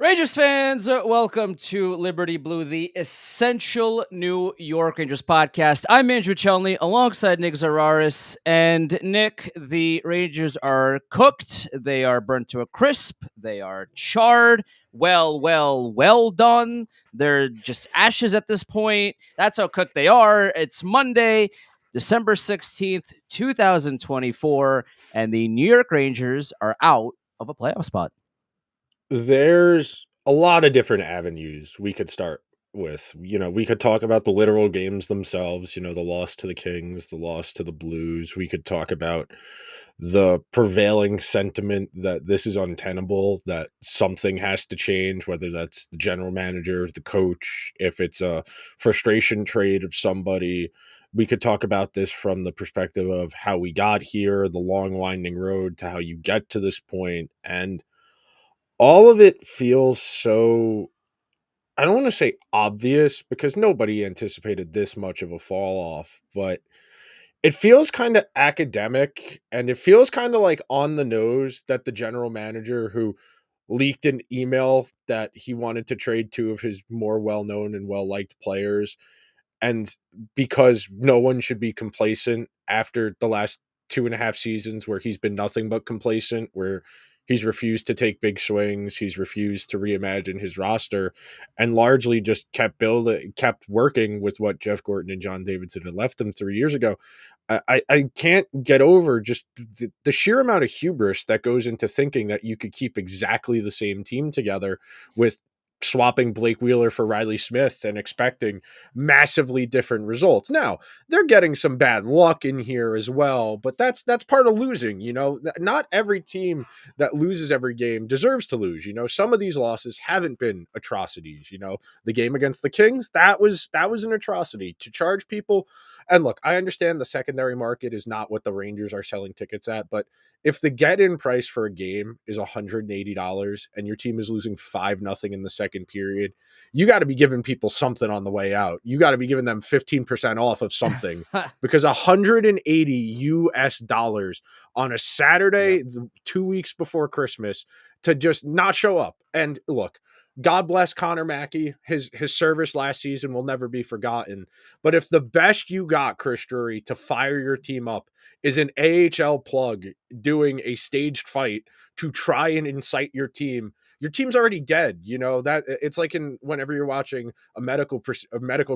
Rangers fans, welcome to Liberty Blue, the essential New York Rangers podcast. I'm Andrew Chelney alongside Nick Zararis. And Nick, the Rangers are cooked. They are burnt to a crisp. They are charred. Well done. They're just ashes at this point. That's how cooked they are. It's Monday, December 16th, 2024, and the New York Rangers are out of a playoff spot. There's a lot of different avenues we could start with. We could talk about the literal games themselves, the loss to the Kings, the loss to the Blues. We could talk about the prevailing sentiment that this is untenable, that something has to change, whether that's the general manager, the coach, if it's a frustration trade of somebody. We could talk about this from the perspective of how we got here, the long winding road to how you get to this point, and all of it feels so, I don't want to say obvious because nobody anticipated this much of a fall off, but it feels kind of academic and it feels kind of like on the nose that the general manager who leaked an email that he wanted to trade two of his more well-known and well-liked players, and because no one should be complacent after the last 2.5 seasons where he's been nothing but complacent, where he's refused to take big swings, he's refused to reimagine his roster, and largely just kept working with what Jeff Gorton and John Davidson had left him 3 years ago. I can't get over just the sheer amount of hubris that goes into thinking that you could keep exactly the same team together with swapping Blake Wheeler for Riley Smith and expecting massively different results. Now, they're getting some bad luck in here as well, but that's part of losing. Not every team that loses every game deserves to lose. Some of these losses haven't been atrocities. The game against the Kings, that was an atrocity to charge people. And look, I understand the secondary market is not what the Rangers are selling tickets at, but if the get-in price for a game is $180 and your team is losing 5-0 in the second period, you got to be giving people something on the way out. You got to be giving them 15% off of something because $180 on a Saturday, 2 weeks before Christmas, to just not show up. And look, God bless Connor Mackey. His service last season will never be forgotten. But if the best you got, Chris Drury, to fire your team up is an AHL plug doing a staged fight to try and incite your team's already dead. That it's like whenever you're watching a medical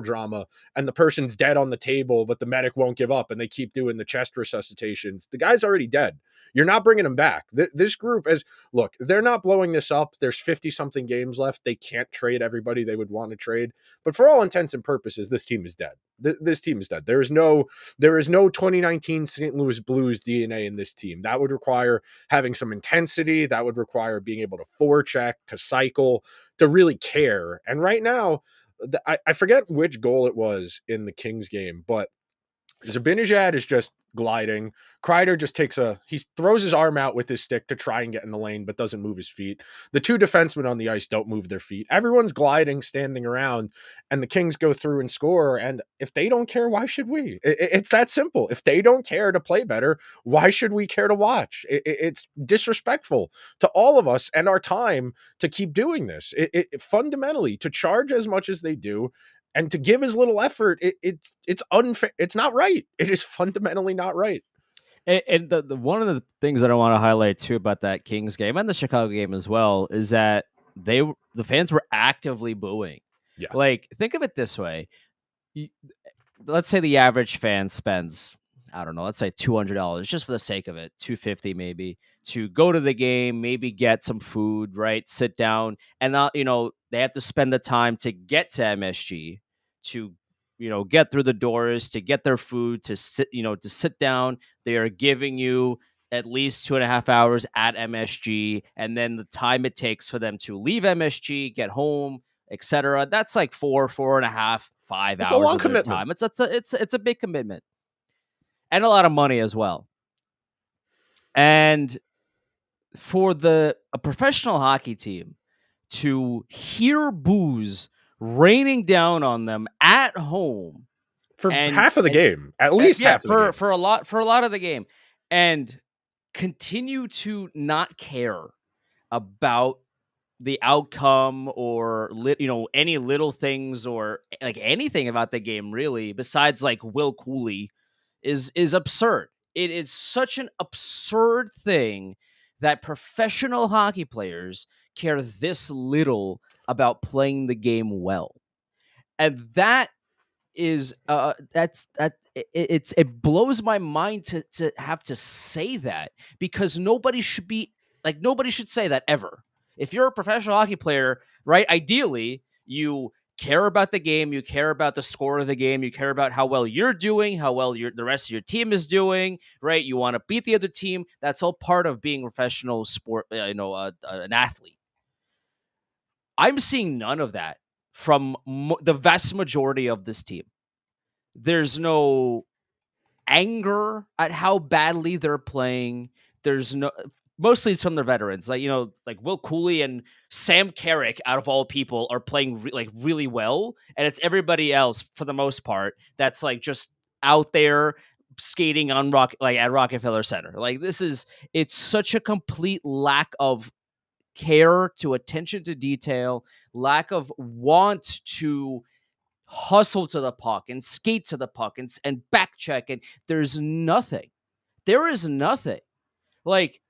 drama and the person's dead on the table, but the medic won't give up and they keep doing the chest resuscitations. The guy's already dead. You're not bringing him back. This group look, they're not blowing this up. There's 50 something games left. They can't trade everybody they would want to trade, but for all intents and purposes, this team is dead. This team is dead. There is no 2019 St. Louis Blues DNA in this team. That would require having some intensity. That would require being able to forecheck, to cycle, to really care. And right now, I forget which goal it was in the Kings game, but Zibanejad is just gliding. Kreider just he throws his arm out with his stick to try and get in the lane, but doesn't move his feet. The two defensemen on the ice don't move their feet. Everyone's gliding, standing around, and the Kings go through and score. And if they don't care, why should we? It's that simple. If they don't care to play better, why should we care to watch? It's disrespectful to all of us and our time to keep doing this. Fundamentally, to charge as much as they do and to give as little effort, it's unfair. It's not right. It is fundamentally not right. And the one of the things that I want to highlight too about that Kings game and the Chicago game as well is that the fans were actively booing. Yeah. Like, think of it this way. Let's say the average fan spends, I don't know, let's say $200 just for the sake of it, $250 maybe, to go to the game, maybe get some food, right? Sit down, and they have to spend the time to get to MSG, to get through the doors, to get their food, to sit down. They are giving you at least 2.5 hours at MSG, and then the time it takes for them to leave MSG, get home, etc. That's like 4.5, 5 It's hours a long of their commitment. time. It's a big commitment and a lot of money as well. And for a professional hockey team to hear boos raining down on them at home For half of the game, at least half of the game. for a lot of the game, and continue to not care about the outcome or any little things or like anything about the game really besides like Will Cooley is absurd. It is such an absurd thing that professional hockey players care this little about playing the game well. And that is it blows my mind to have to say that, because nobody should say that ever. If you're a professional hockey player, right, ideally you care about the game, you care about the score of the game, you care about how well you're doing, how well the rest of your team is doing, right? You want to beat the other team. That's all part of being a professional sport, an athlete. I'm seeing none of that from the vast majority of this team. There's no anger at how badly they're playing. There's no Mostly it's from their veterans, like Will Cooley and Sam Carrick, out of all people, are playing really well, and it's everybody else for the most part that's like just out there skating on at Rockefeller Center. It's such a complete lack of care, to attention to detail, lack of want to hustle to the puck and skate to the puck and back check, and there's nothing. There is nothing. Like,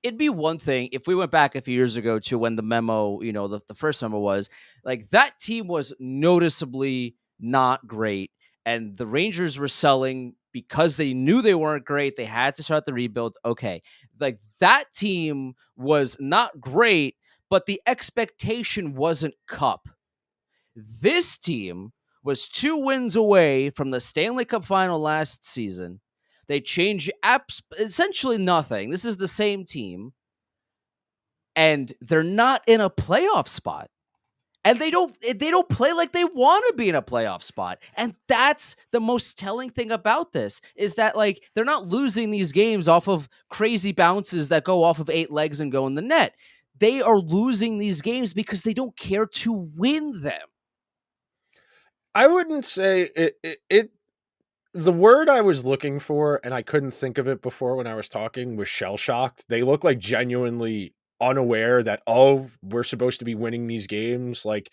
it'd be one thing if we went back a few years ago to when the memo, the first memo was like that team was noticeably not great, and the Rangers were selling because they knew they weren't great. They had to start the rebuild. Okay. Like, that team was not great, but the expectation wasn't cup. This team was 2 wins away from the Stanley Cup final last season. They changed essentially nothing. This is the same team, and they're not in a playoff spot. And they don't play like they want to be in a playoff spot. And that's the most telling thing about this, is that like they're not losing these games off of crazy bounces that go off of 8 legs and go in the net. They are losing these games because they don't care to win them. I wouldn't say it. The word I was looking for, and I couldn't think of it before when I was talking, was shell shocked. They look like genuinely unaware that, oh, we're supposed to be winning these games. Like,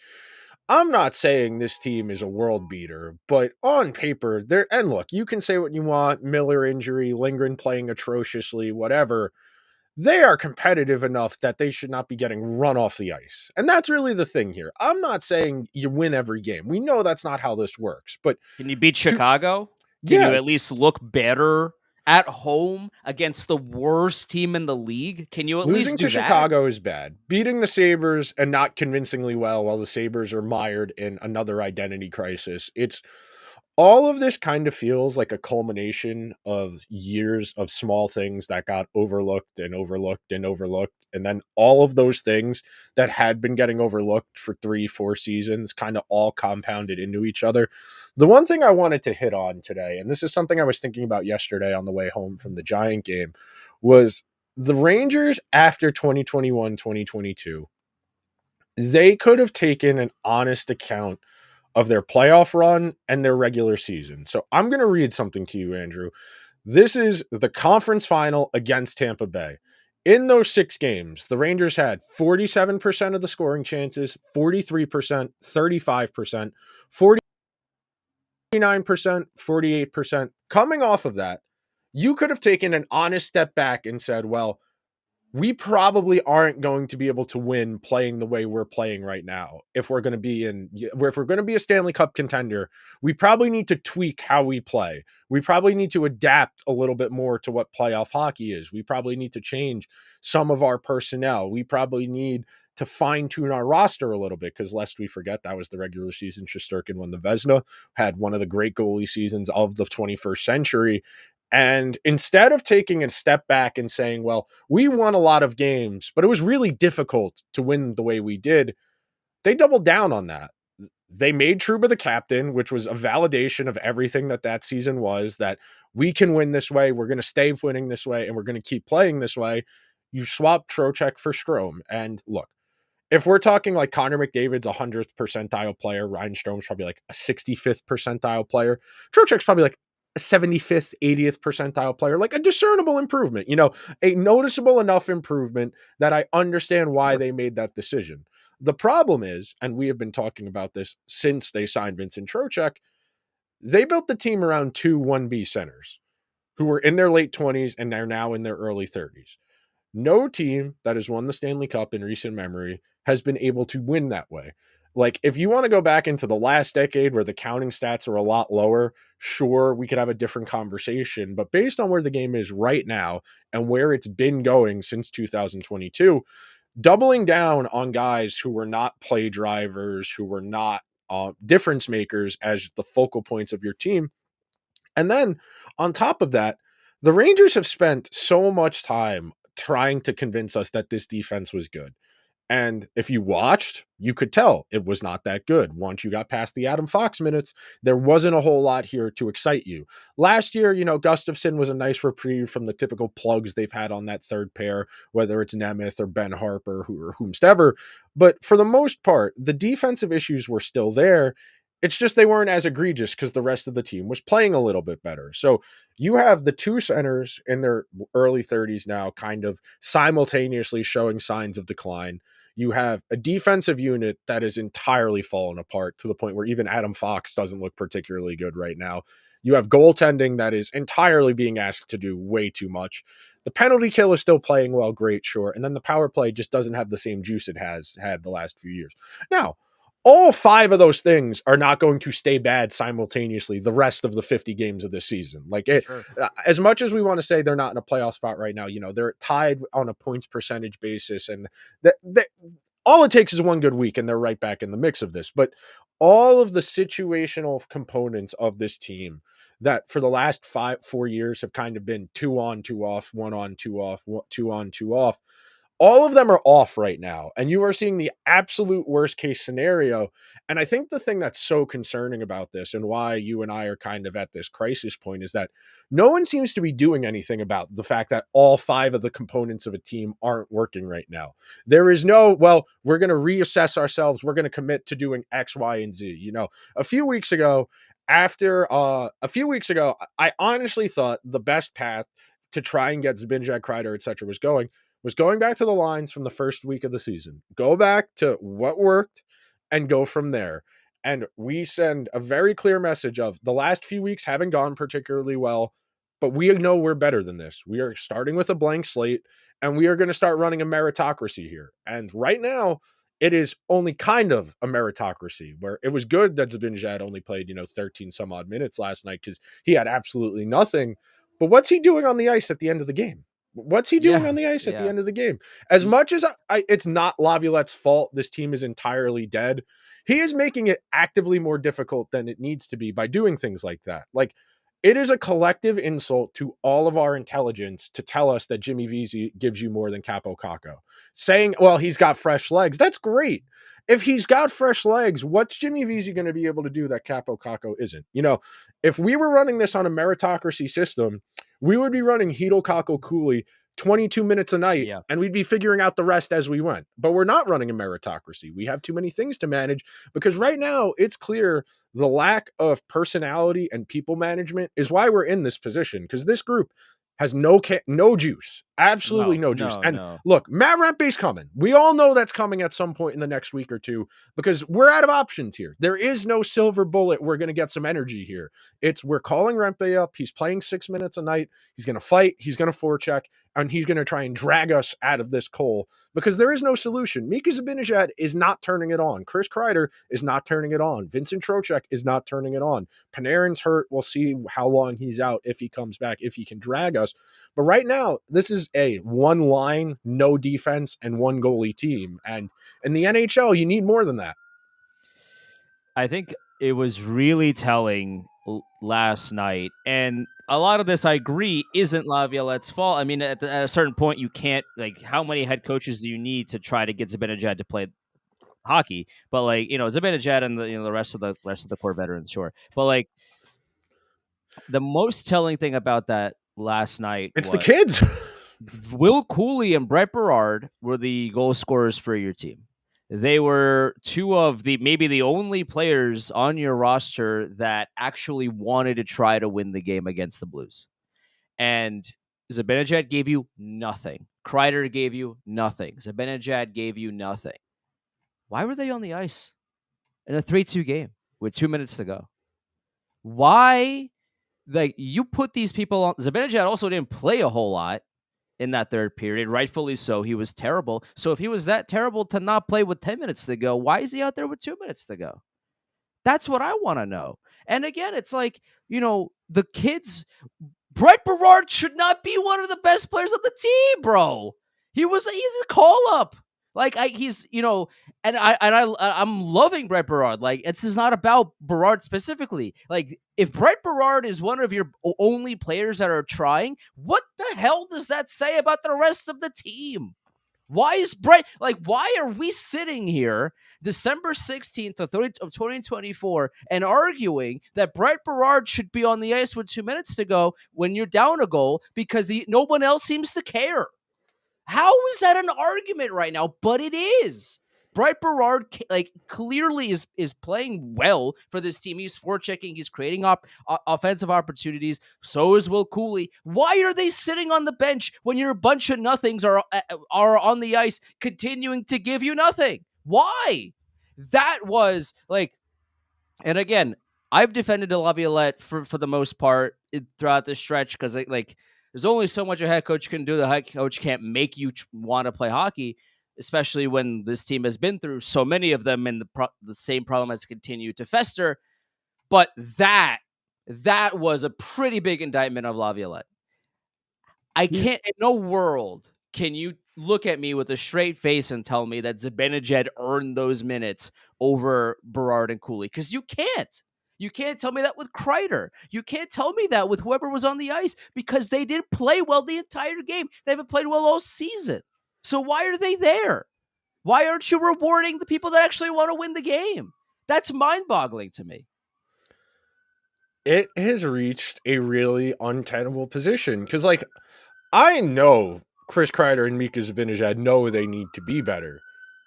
I'm not saying this team is a world beater, but on paper, and look, you can say what you want, Miller injury, Lindgren playing atrociously, whatever. They are competitive enough that they should not be getting run off the ice. And that's really the thing here. I'm not saying you win every game. We know that's not how this works, but Can you beat Chicago? Can you yeah, at least look better at home against the worst team in the league? Can you at losing least to do that? Chicago is bad. Beating the Sabres and not convincingly well while the Sabres are mired in another identity crisis. It's all of this kind of feels like a culmination of years of small things that got overlooked and overlooked and overlooked. And then all of those things that had been getting overlooked for 3-4 seasons kind of all compounded into each other. The one thing I wanted to hit on today, and this is something I was thinking about yesterday on the way home from the Giant game, was the Rangers after 2021, 2022. They could have taken an honest account of their playoff run and their regular season. So I'm going to read something to you, Andrew. This is the conference final against Tampa Bay. In those 6 games, the Rangers had 47% of the scoring chances, 43%, 35%, 49%, 48%. Coming off of that, you could have taken an honest step back and said, well, we probably aren't going to be able to win playing the way we're playing right now. If we're going to be a Stanley Cup contender, we probably need to tweak how we play. We probably need to adapt a little bit more to what playoff hockey is. We probably need to change some of our personnel. We probably need to fine tune our roster a little bit, because lest we forget, that was the regular season. Shesterkin won the Vezina, had one of the great goalie seasons of the 21st century. And instead of taking a step back and saying, well, we won a lot of games, but it was really difficult to win the way we did, they doubled down on that. They made Trouba the captain, which was a validation of everything that season was, that we can win this way, we're going to stay winning this way, and we're going to keep playing this way. You swap Trocheck for Strome. And look, if we're talking like Connor McDavid's 100th percentile player, Ryan Strome's probably like a 65th percentile player, Trocheck's probably like a 75th, 80th percentile player, like a discernible improvement, a noticeable enough improvement that I understand why Sure. they made that decision. The problem is, and we have been talking about this since they signed Vincent Trocheck, they built the team around two 1B centers who were in their late 20s and are now in their early 30s. No team that has won the Stanley Cup in recent memory has been able to win that way. Like, if you want to go back into the last decade where the counting stats are a lot lower, sure, we could have a different conversation. But based on where the game is right now and where it's been going since 2022, doubling down on guys who were not play drivers, who were not difference makers as the focal points of your team. And then on top of that, the Rangers have spent so much time trying to convince us that this defense was good. And if you watched, you could tell it was not that good. Once you got past the Adam Fox minutes, there wasn't a whole lot here to excite you. Last year, Gustafsson was a nice reprieve from the typical plugs they've had on that third pair, whether it's Nemeth or Ben Harper or whomstever. But for the most part, the defensive issues were still there. It's just they weren't as egregious because the rest of the team was playing a little bit better. So you have the two centers in their early 30s now kind of simultaneously showing signs of decline. You have a defensive unit that is entirely fallen apart to the point where even Adam Fox doesn't look particularly good right now. You have goaltending that is entirely being asked to do way too much. The penalty kill is still playing well, great, sure. And then the power play just doesn't have the same juice it has had the last few years. Now, all five of those things are not going to stay bad simultaneously the rest of the 50 games of this season. Like, Sure. as much as we want to say they're not in a playoff spot right now, they're tied on a points percentage basis, and that all it takes is one good week and they're right back in the mix of this. But all of the situational components of this team that for the last 4 years have kind of been 2 on, 2 off, 1 on, 2 off, 2 on, 2 off, all of them are off right now. And you are seeing the absolute worst case scenario. And I think the thing that's so concerning about this and why you and I are kind of at this crisis point is that no one seems to be doing anything about the fact that all five of the components of a team aren't working right now. There is no, well, we're going to reassess ourselves. We're going to commit to doing X, Y, and Z. A few weeks ago, I honestly thought the best path to try and get Zbigniew, Kreider, etc. was going back to the lines from the first week of the season. Go back to what worked and go from there. And we send a very clear message of the last few weeks haven't gone particularly well, but we know we're better than this. We are starting with a blank slate and we are going to start running a meritocracy here. And right now, it is only kind of a meritocracy where it was good that Zbigniew only played, 13 some odd minutes last night because he had absolutely nothing. But what's he doing on the ice at the end of the game? What's he doing Yeah. on the ice at the Yeah. end of the game? As Y- much as it's not Laviolette's fault, this team is entirely dead. He is making it actively more difficult than it needs to be by doing things like that. Like, it is a collective insult to all of our intelligence to tell us that Jimmy Vesey gives you more than Kaapo Kakko. Saying, well, he's got fresh legs. That's great. If he's got fresh legs, what's Jimmy Vesey going to be able to do that Kaapo Kakko isn't? If we were running this on a meritocracy system, we would be running Hito Kakko Cooley 22 minutes a night Yeah. and we'd be figuring out the rest as we went. But we're not running a meritocracy. We have too many things to manage because right now it's clear the lack of personality and people management is why we're in this position because this group has no juice, absolutely No, no juice. no, And no. look, Matt Rempe's coming. We all know that's coming at some point in the next week or two because we're out of options here. There is no silver bullet. We're going to get some energy here. We're calling Rempe up. He's playing 6 minutes a night. He's going to fight. He's going to forecheck, and he's going to try and drag us out of this coal because there is no solution. Mika Zibanejad is not turning it on. Chris Kreider is not turning it on. Vincent Trocheck is not turning it on. Panarin's hurt. We'll see how long he's out, if he comes back, if he can drag us. But right now, this is a one line, no defense, and one goalie team. And in the NHL, you need more than that. I think it was really telling last night. And a lot of this, I agree, isn't Laviolette's fault. I mean, at a certain point, you can't, like, how many head coaches do you need to try to get Zibanejad to play hockey? But, like, Zibanejad and the rest of the core veterans, sure. But, like, the most telling thing about that last night It's the was kids. Will Cooley and Brett Berard were the goal scorers for your team. they were two of the maybe the only players on your roster that actually wanted to try to win the game against the Blues. And Zibanejad gave you nothing. Kreider gave you nothing. Zibanejad gave you nothing. Why were they on the ice in a 3-2 game with 2 minutes to go? Why? Like, you put these people on. Zibanejad also didn't play a whole lot in that third period, rightfully so. He was terrible. So if he was that terrible to not play with 10 minutes to go, why is he out there with 2 minutes to go? That's what I want to know. And again, it's like, the kids, Brett Berard should not be one of the best players on the team, bro. He's a call up. Like, I'm loving Brett Berard. Like, this is not about Berard specifically. Like, if Brett Berard is one of your only players that are trying, what the hell does that say about the rest of the team? Why is Brett, why are we sitting here December 16th of 2024 and arguing that Brett Berard should be on the ice with 2 minutes to go when you're down a goal because no one else seems to care? How is that an argument right now? But it is. Brett Berard, clearly is playing well for this team. He's forechecking. He's creating offensive opportunities. So is Will Cooley. Why are they sitting on the bench when your bunch of nothings are on the ice, continuing to give you nothing? Why? That was and again, I've defended Laviolette for the most part throughout this stretch because there's only so much a head coach can do. The head coach can't make you want to play hockey, especially when this team has been through so many of them and the same problem has continued to fester. But that was a pretty big indictment of Laviolette. I can't, in no world can you look at me with a straight face and tell me that Zibanejad earned those minutes over Berard and Cooley, because you can't. You can't tell me that with Kreider. You can't tell me that with whoever was on the ice, because they didn't play well the entire game. They haven't played well all season. So why are they there? Why aren't you rewarding the people that actually want to win the game? That's mind-boggling to me. It has reached a really untenable position because, I know Chris Kreider and Mika Zibanejad know they need to be better,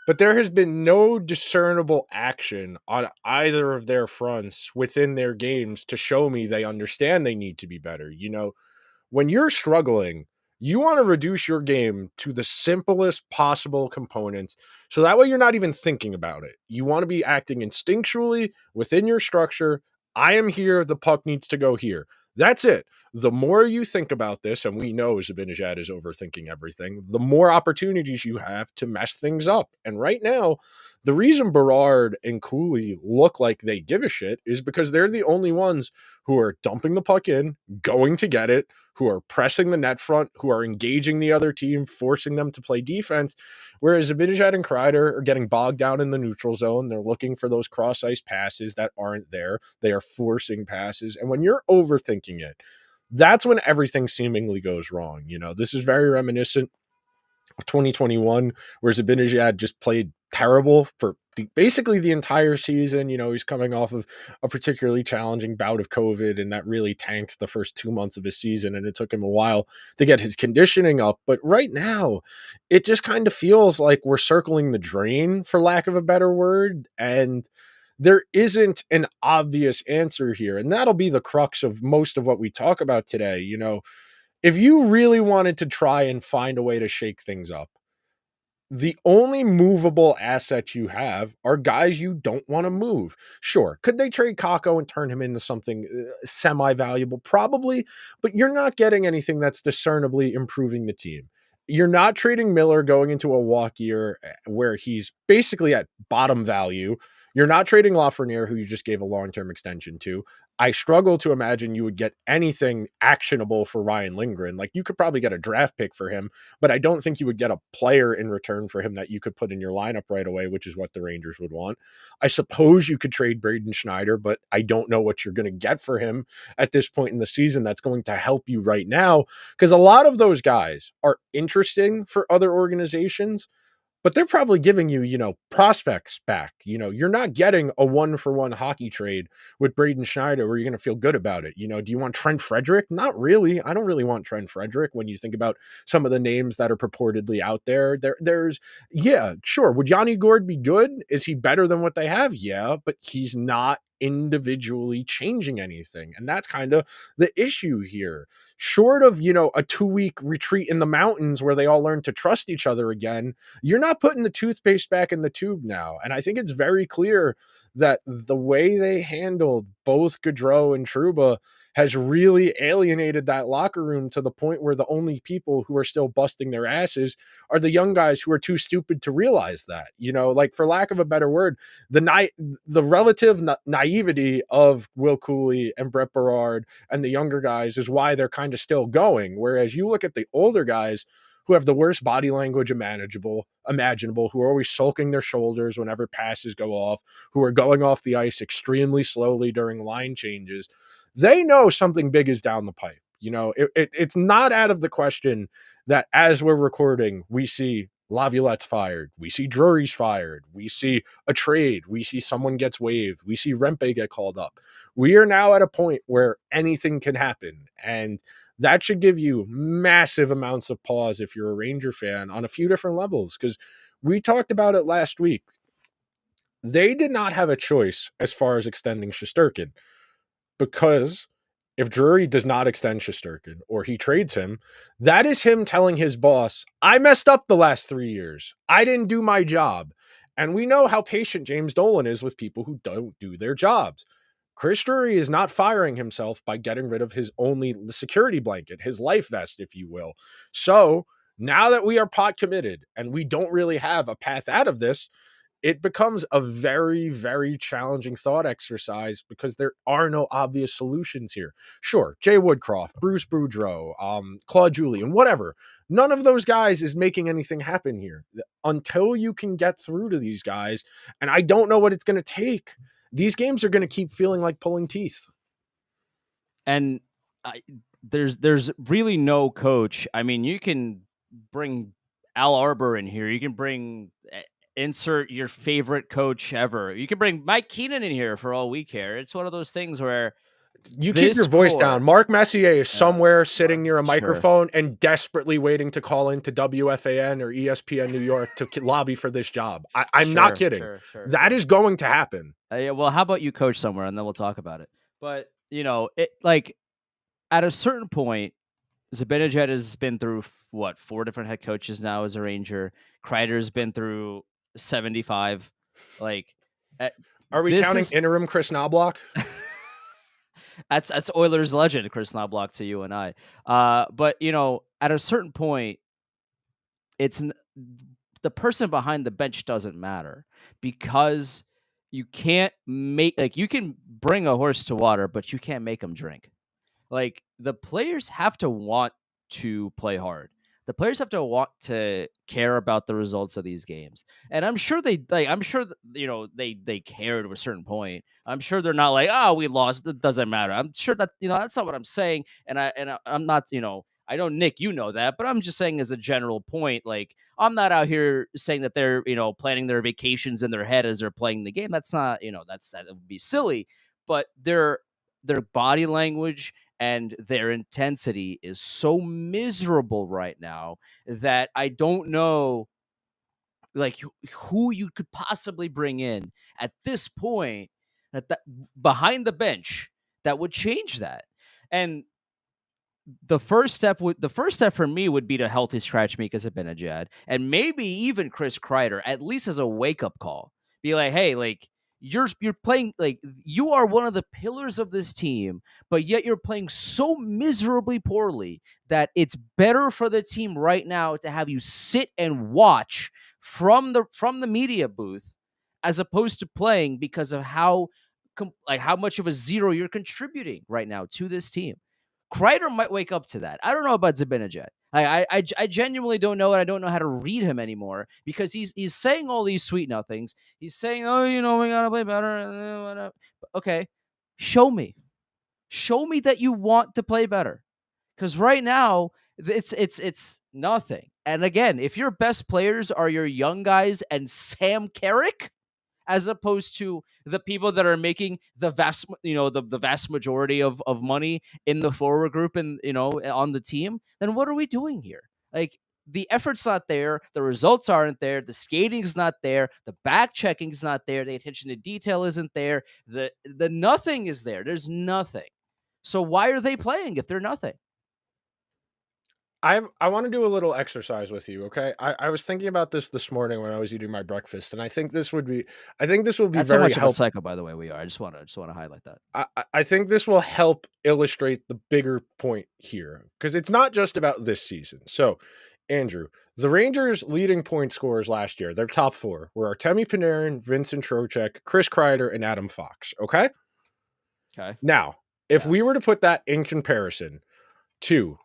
but there has been no discernible action on either of their fronts within their games to show me they understand they need to be better. When you're struggling, you want to reduce your game to the simplest possible components so that way you're not even thinking about it. You want to be acting instinctually within your structure. I am here, the puck needs to go here. That's it. The more you think about this, and we know Zibanejad is overthinking everything, the more opportunities you have to mess things up. And right now, the reason Berard and Cooley look like they give a shit is because they're the only ones who are dumping the puck in, going to get it, who are pressing the net front, who are engaging the other team, forcing them to play defense. Whereas Zibanejad and Kreider are getting bogged down in the neutral zone. They're looking for those cross-ice passes that aren't there. They are forcing passes. And when you're overthinking it, that's when everything seemingly goes wrong. This is very reminiscent of 2021, where Zibanejad just played terrible for basically the entire season. He's coming off of a particularly challenging bout of COVID, and that really tanked the first 2 months of his season, and it took him a while to get his conditioning up. But right now, it just kind of feels like we're circling the drain, for lack of a better word, and there isn't an obvious answer here. And that'll be the crux of most of what we talk about today. If you really wanted to try and find a way to shake things up, the only movable assets you have are guys you don't want to move. Sure, could they trade Kakko and turn him into something semi-valuable? Probably, but you're not getting anything that's discernibly improving the team. You're not trading Miller going into a walk year where he's basically at bottom value. You're not trading Lafreniere, who you just gave a long-term extension to. I struggle to imagine you would get anything actionable for Ryan Lindgren. You could probably get a draft pick for him, but I don't think you would get a player in return for him that you could put in your lineup right away, which is what the Rangers would want. I suppose you could trade Braden Schneider, but I don't know what you're going to get for him at this point in the season that's going to help you right now, because a lot of those guys are interesting for other organizations, but they're probably giving you, prospects back. You're not getting a 1-for-1 hockey trade with Braden Schneider where you're going to feel good about it. Do you want Trent Frederick? Not really. I don't really want Trent Frederick when you think about some of the names that are purportedly out there. There's yeah, sure. Would Yanni Gourde be good? Is he better than what they have? Yeah, but he's not individually changing anything. And that's kind of the issue here. Short of, a 2-week retreat in the mountains where they all learn to trust each other again, you're not putting the toothpaste back in the tube now. And I think it's very clear that the way they handled both Gaudreau and Trouba has really alienated that locker room to the point where the only people who are still busting their asses are the young guys who are too stupid to realize that. Like, for lack of a better word, the relative naivety of Will Cooley and Brett Berard and the younger guys is why they're kind of still going. Whereas you look at the older guys who have the worst body language imaginable, who are always sulking their shoulders whenever passes go off, who are going off the ice extremely slowly during line changes. They know something big is down the pipe. It's not out of the question that as we're recording, we see Laviolette's fired, we see Drury's fired, we see a trade, we see someone gets waived, we see Rempe get called up. We are now at a point where anything can happen, and that should give you massive amounts of pause if you're a Ranger fan on a few different levels, because we talked about it last week. They did not have a choice as far as extending Shesterkin, because if Drury does not extend Shesterkin or he trades him, that is him telling his boss, I messed up the last 3 years. I didn't do my job. And we know how patient James Dolan is with people who don't do their jobs. Chris Drury is not firing himself by getting rid of his only security blanket, his life vest, if you will. So now that we are pot committed and we don't really have a path out of this, it becomes a very, very challenging thought exercise because there are no obvious solutions here. Sure, Jay Woodcroft, Bruce Boudreau, Claude Julien, whatever. None of those guys is making anything happen here until you can get through to these guys. And I don't know what it's going to take. These games are going to keep feeling like pulling teeth. And there's really no coach. I mean, you can bring Al Arbor in here. You can bring insert your favorite coach ever. You can bring Mike Keenan in here for all we care. It's one of those things where you keep your voice down. Mark Messier is somewhere sitting near a microphone and desperately waiting to call into WFAN or ESPN New York to lobby for this job. I'm not kidding. That is going to happen. Well, how about you coach somewhere and then we'll talk about it. But, it like at a certain point, Zibanejad has been through 4 different head coaches now as a Ranger. Kreider's been through 75. Like, are we counting interim Chris Knobloch? That's Oilers legend Chris Knobloch to you and I. But at a certain point, it's the person behind the bench doesn't matter, because you can't you can bring a horse to water, but you can't make him drink. Like, the players have to want to play hard. The players have to want to care about the results of these games. And I'm sure they care to a certain point. I'm sure they're not like, oh, we lost, it doesn't matter. I'm sure that, that's not what I'm saying. And I'm not, I know, Nick, you know that, but I'm just saying as a general point, like, I'm not out here saying that they're, planning their vacations in their head as they're playing the game. That's not, that would be silly. But their body language and their intensity is so miserable right now that I don't know, like, who you could possibly bring in at this point that behind the bench that would change that. And the first step for me would be to healthy scratch Mika Zibanejad and maybe even Chris Kreider, at least as a wake up call. Be like, hey, like, you're playing, like, you are one of the pillars of this team, but yet you're playing so miserably poorly that it's better for the team right now to have you sit and watch from the media booth as opposed to playing, because of how much of a zero you're contributing right now to this team. Kreider might wake up to that. I don't know about Zibanejad. I genuinely don't know, and I don't know how to read him anymore, because he's saying all these sweet nothings. He's saying, oh, we gotta play better. Okay, show me that you want to play better, because right now it's nothing. And again, if your best players are your young guys and Sam Carrick, as opposed to the people that are making the vast majority of money in the forward group and on the team, then what are we doing here? Like, the effort's not there, the results aren't there, the skating's not there, the back checking's not there, the attention to detail isn't there, the nothing is there. There's nothing. So why are they playing if they're nothing? I want to do a little exercise with you, okay? I was thinking about this morning when I was eating my breakfast, and I think this will be That's how very much of a helpful. psycho, by the way, we are. I just want to highlight that. I think this will help illustrate the bigger point here because it's not just about this season. So, Andrew, the Rangers' leading point scorers last year, their top four, were Artemi Panarin, Vincent Trocheck, Chris Kreider, and Adam Fox. Okay. Okay. Now, if Yeah. we were to put that in comparison to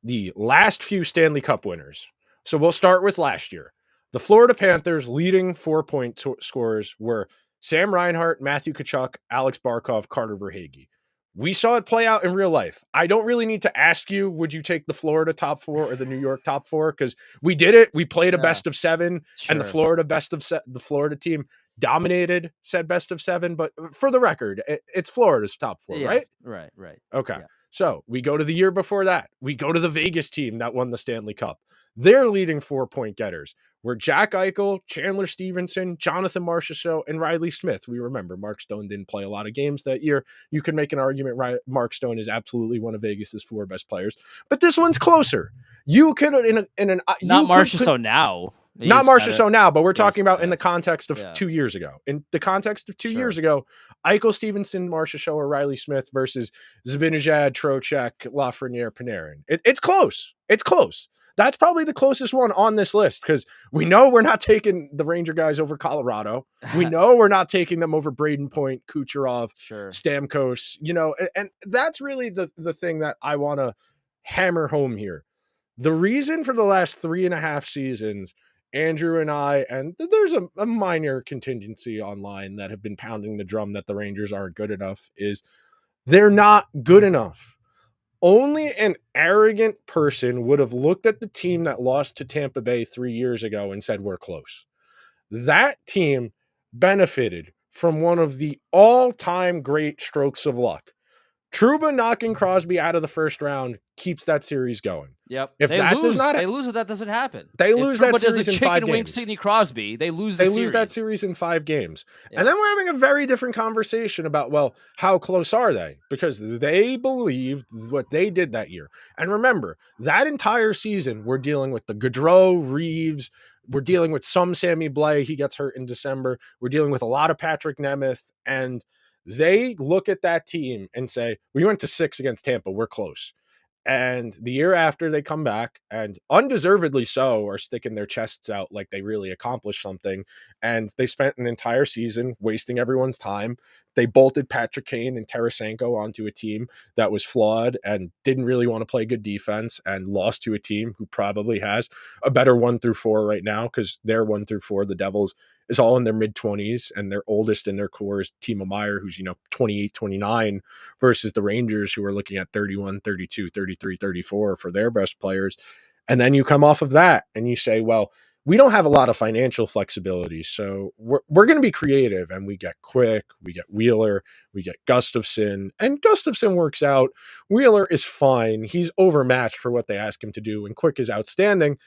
the last few Stanley Cup winners, so we'll start with last year. The Florida Panthers' leading 4-point scorers were Sam Reinhart, Matthew Tkachuk, Alex Barkov, Carter Verhaeghe. We saw it play out in real life. I don't really need to ask you, would you take the Florida top four or the New York top four? Because we did it. We played a Yeah. best of seven, and the Sure. Florida the Florida team dominated said best of seven. But for the record, it's Florida's top four, Yeah. right? Right. Okay. Yeah. So we go to the year before that. We go to the Vegas team that won the Stanley Cup. Their leading 4-point getters were Jack Eichel, Chandler Stevenson, Jonathan Marchessault, and Riley Smith. We remember Mark Stone didn't play a lot of games that year. You could make an argument Mark Stone is absolutely one of Vegas's 4 best players, but this one's closer. You could Not Marchessault now. not He's kinda Marchessault now, but we're he's talking about in kinda the context of yeah. 2 years ago. In the context of 2 years Sure. ago, Eichel, Stevenson, Marchessault, or Riley Smith versus Zibanejad, Trocheck, Lafreniere, Panarin. It's close. It's close. That's probably the closest one on this list because we know we're not taking the Ranger guys over Colorado. We know we're not taking them over Braden Point, Kucherov, Sure. Stamkos, and that's really the thing that I want to hammer home here. The reason for the last 3.5 seasons, Andrew and I, and there's a minor contingency online that have been pounding the drum that the Rangers aren't good enough, is they're not good enough. Only an arrogant person would have looked at the team that lost to Tampa Bay 3 years ago and said, we're close. That team benefited from one of the all-time great strokes of luck. Trouba knocking Crosby out of the first round keeps that series going. Yep. If They that does lose. not, They lose if that doesn't happen. they If lose that Trouba does a series in 5 chicken wing games. Sidney Crosby, they lose the They series. lose that series in 5 games. Yeah. And then we're having a very different conversation about, well, how close are they? Because they believed what they did that year. And remember, that entire season, we're dealing with the Gaudreau, Reeves. We're dealing with some Sammy Blais. He gets hurt in December. We're dealing with a lot of Patrick Nemeth. And they look at that team and say, we went to 6 against Tampa. We're close. And the year after, they come back and undeservedly so are sticking their chests out like they really accomplished something. And they spent an entire season wasting everyone's time. They bolted Patrick Kane and Tarasenko onto a team that was flawed and didn't really want to play good defense and lost to a team who probably has a better 1-4 right now because their 1-4, the Devils, is all in their mid-20s and their oldest in their core is Timo Meier, who's 28, 29, versus the Rangers, who are looking at 31, 32, 33, 34 for their best players. And then you come off of that and you say, well, we don't have a lot of financial flexibility, so we're going to be creative. And we get Quick, we get Wheeler, we get Gustafsson, and Gustafsson works out. Wheeler is fine. He's overmatched for what they ask him to do, and Quick is outstanding.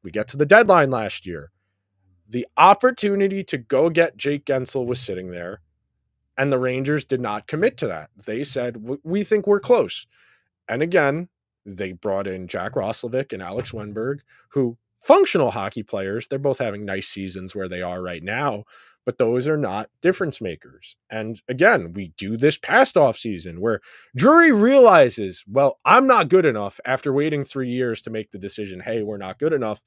We get to the deadline last year. The opportunity to go get Jake Gensel was sitting there, and the Rangers did not commit to that. They said, we think we're close. And again, they brought in Jack Roslovic and Alex Wenberg, who functional hockey players. They're both having nice seasons where they are right now, but those are not difference makers. And again, we do this past off season where Drury realizes, well, I'm not good enough after waiting 3 years to make the decision, hey, we're not good enough.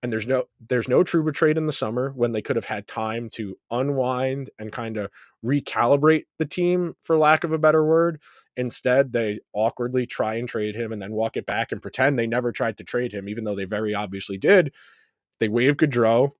And there's no Trouba trade in the summer when they could have had time to unwind and kind of recalibrate the team, for lack of a better word. Instead, they awkwardly try and trade him and then walk it back and pretend they never tried to trade him, even though they very obviously did. They waive Gaudreau,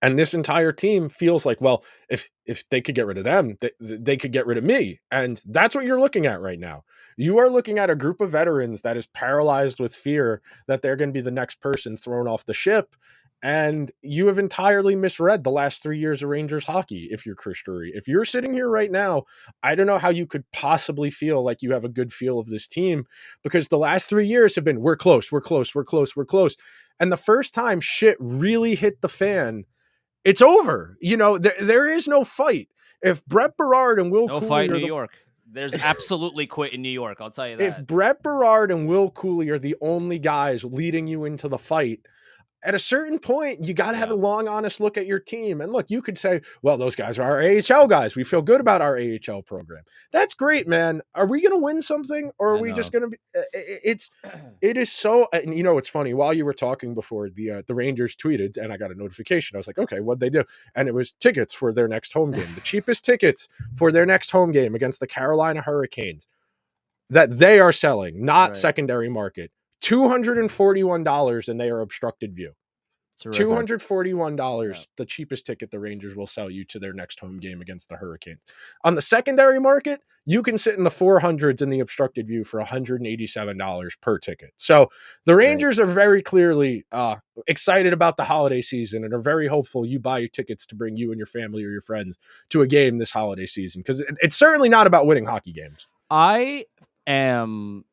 And this entire team feels like, well, if they could get rid of them, they could get rid of me. And that's what you're looking at right now. You are looking at a group of veterans that is paralyzed with fear that they're going to be the next person thrown off the ship. And you have entirely misread the last 3 years of Rangers hockey. If you're Chris Drury, if you're sitting here right now, I don't know how you could possibly feel like you have a good feel of this team, because the last 3 years have been, we're close, we're close, we're close, we're close. And the first time shit really hit the fan, it's over. There is no fight. If Brett Berard and Will No Cooley fight in are New York. There's absolutely quit in New York. I'll tell you if that. Brett Berard and Will Cooley are the only guys leading you into the fight, at a certain point, you got to have a long, honest look at your team. And look, you could say, well, those guys are our AHL guys. We feel good about our AHL program. That's great, man. Are we going to win something, or are we just going to be, it is so, and it's funny. While you were talking before, the Rangers tweeted and I got a notification. I was like, okay, what'd they do? And it was tickets for their next home game, the cheapest tickets for their next home game against the Carolina Hurricanes that they are selling, not secondary market. $241, and they are obstructed view. Terrific. $241, the cheapest ticket the Rangers will sell you to their next home game against the Hurricanes. On the secondary market, you can sit in the 400s in the obstructed view for $187 per ticket. So the Rangers are very clearly excited about the holiday season and are very hopeful you buy your tickets to bring you and your family or your friends to a game this holiday season, because it's certainly not about winning hockey games. I am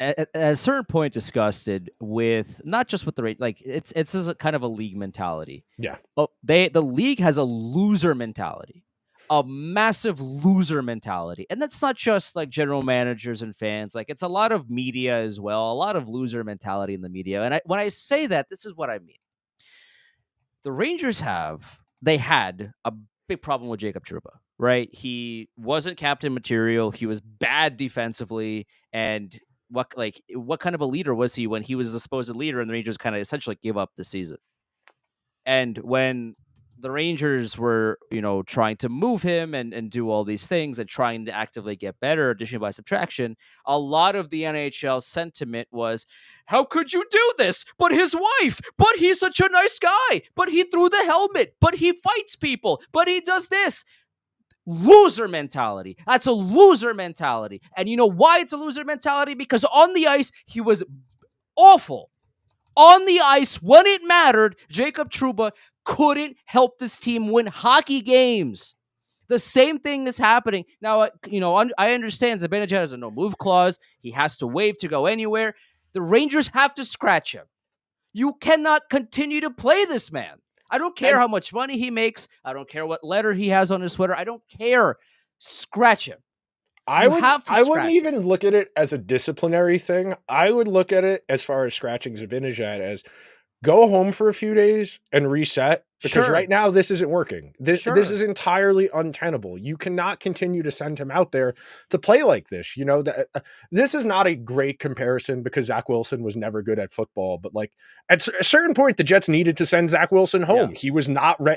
at a certain point disgusted with not just with the like it's a kind of a league mentality. Yeah. The league has a loser mentality, a massive loser mentality, and that's not just like general managers and fans. Like, it's a lot of media as well, a lot of loser mentality in the media. And when I say that, this is what I mean. The Rangers had a big problem with Jacob Trouba, right? He wasn't captain material. He was bad defensively, and what kind of a leader was he when he was the supposed leader and the Rangers kind of essentially gave up the season? And when the Rangers were, trying to move him and do all these things and trying to actively get better, addition by subtraction, a lot of the NHL sentiment was, how could you do this? But his wife, but he's such a nice guy, but he threw the helmet, but he fights people, but he does this. Loser mentality. That's a loser mentality. And you know why it's a loser mentality? Because on the ice, he was awful. On the ice, when it mattered, Jacob Trouba couldn't help this team win hockey games. The same thing is happening. Now, I understand Zibanejad has a no-move clause. He has to waive to go anywhere. The Rangers have to scratch him. You cannot continue to play this man. I don't care how much money he makes. I don't care what letter he has on his sweater. I don't care. Scratch him. I wouldn't even look at it as a disciplinary thing. I would look at it, as far as scratching Zibanejad, as go home for a few days and reset, because right now this isn't working. This is entirely untenable. You cannot continue to send him out there to play like this. This is not a great comparison because Zach Wilson was never good at football, but like at a certain point, the Jets needed to send Zach Wilson home. Yeah.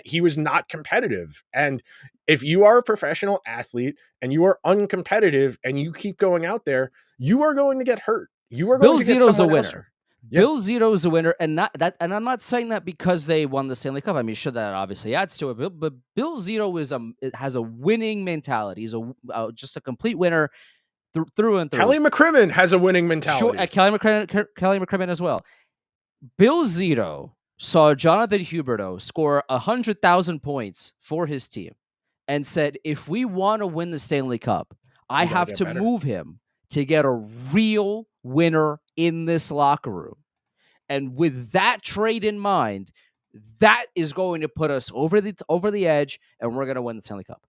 He was not competitive. And if you are a professional athlete and you are uncompetitive and you keep going out there, you are going to get hurt. You are going to get someone else. Yeah. Bill Zito is a winner, and I'm not saying that because they won the Stanley Cup. I mean, sure, that obviously adds to it, but Bill Zito has a winning mentality. He's just a complete winner through and through. Kelly McCrimmon has a winning mentality. Sure, Kelly McCrimmon as well. Bill Zito saw Jonathan Huberdeau score 100,000 points for his team and said, if we want to win the Stanley Cup, I have to move him to get a real winner in this locker room. And with that trade in mind, that is going to put us over the edge, and we're going to win the Stanley Cup.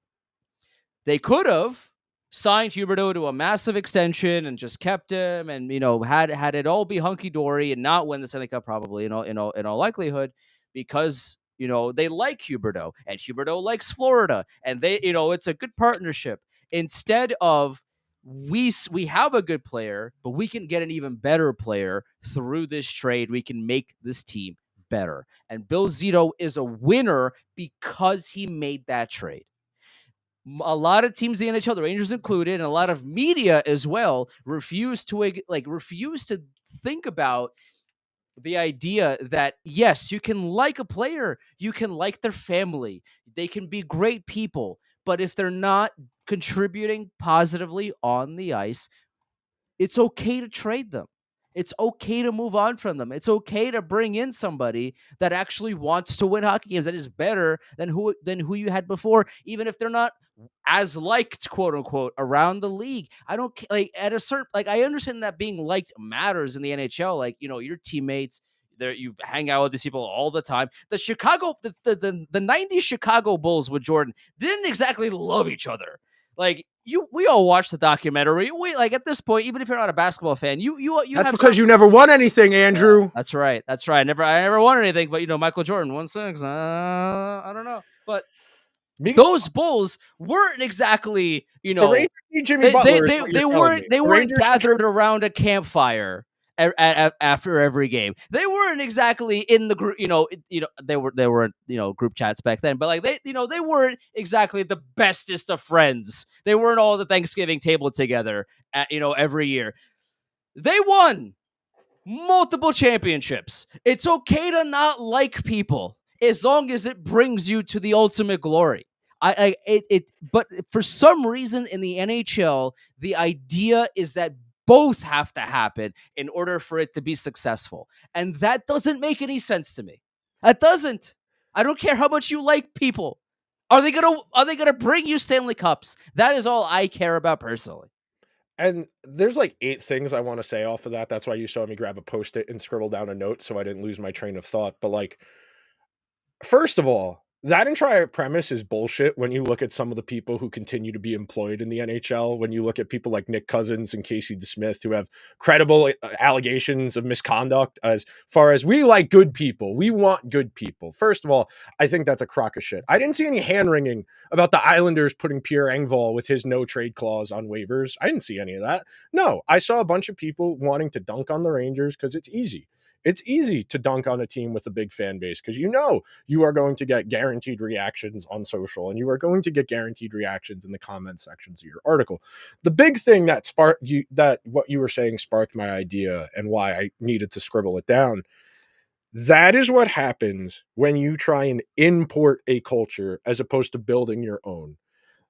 They could have signed Huberdeau to a massive extension and just kept him, and had it all be hunky dory and not win the Stanley Cup probably. In all likelihood, because they like Huberdeau and Huberdeau likes Florida, and they it's a good partnership. Instead of we have a good player, but we can get an even better player through this trade. We can make this team better. And Bill Zito is a winner because he made that trade. A lot of teams in the NHL, the Rangers included, and a lot of media as well, refuse to think about the idea that yes, you can like a player, you can like their family, they can be great people, but if they're not contributing positively on the ice, it's okay to trade them. It's okay to move on from them. It's okay to bring in somebody that actually wants to win hockey games, that is better than who you had before, even if they're not as liked, quote unquote, around the league. I don't like at a certain like I understand that being liked matters in the NHL. Like, your teammates, there you hang out with these people all the time. The 90s Chicago Bulls with Jordan didn't exactly love each other. Like, we all watched the documentary. We like at this point, even if you're not a basketball fan, you That's have because some. you never won anything, Andrew. That's right. That's right. I never won anything, but Michael Jordan won six. I don't know, but Me, those Bulls weren't exactly, the Rangers need Jimmy Butler, is what you're they telling me. weren't they The weren't Rangers should trade. gathered around a campfire after every game. They weren't exactly in the group. They were group chats back then, but like they weren't exactly the bestest of friends. They weren't all at the Thanksgiving table together every year. They won multiple championships. It's okay to not like people as long as it brings you to the ultimate glory. But for some reason in the NHL, the idea is that both have to happen in order for it to be successful. And that doesn't make any sense to me. That doesn't. I don't care how much you like people. Are they gonna bring you Stanley Cups? That is all I care about personally. And there's like 8 things I want to say off of that. That's why you saw me grab a post-it and scribble down a note so I didn't lose my train of thought. But like, first of all, that entire premise is bullshit when you look at some of the people who continue to be employed in the NHL. When you look at people like Nick Cousins and Casey DeSmith, who have credible allegations of misconduct, as far as we like good people, we want good people. First of all, I think that's a crock of shit. I didn't see any hand wringing about the Islanders putting Pierre Engvall with his no trade clause on waivers. I didn't see any of that. No, I saw a bunch of people wanting to dunk on the Rangers because it's easy. It's easy to dunk on a team with a big fan base because you are going to get guaranteed reactions on social and you are going to get guaranteed reactions in the comment sections of your article. The big thing that sparked you, that what you were saying sparked my idea and why I needed to scribble it down. That is what happens when you try and import a culture as opposed to building your own.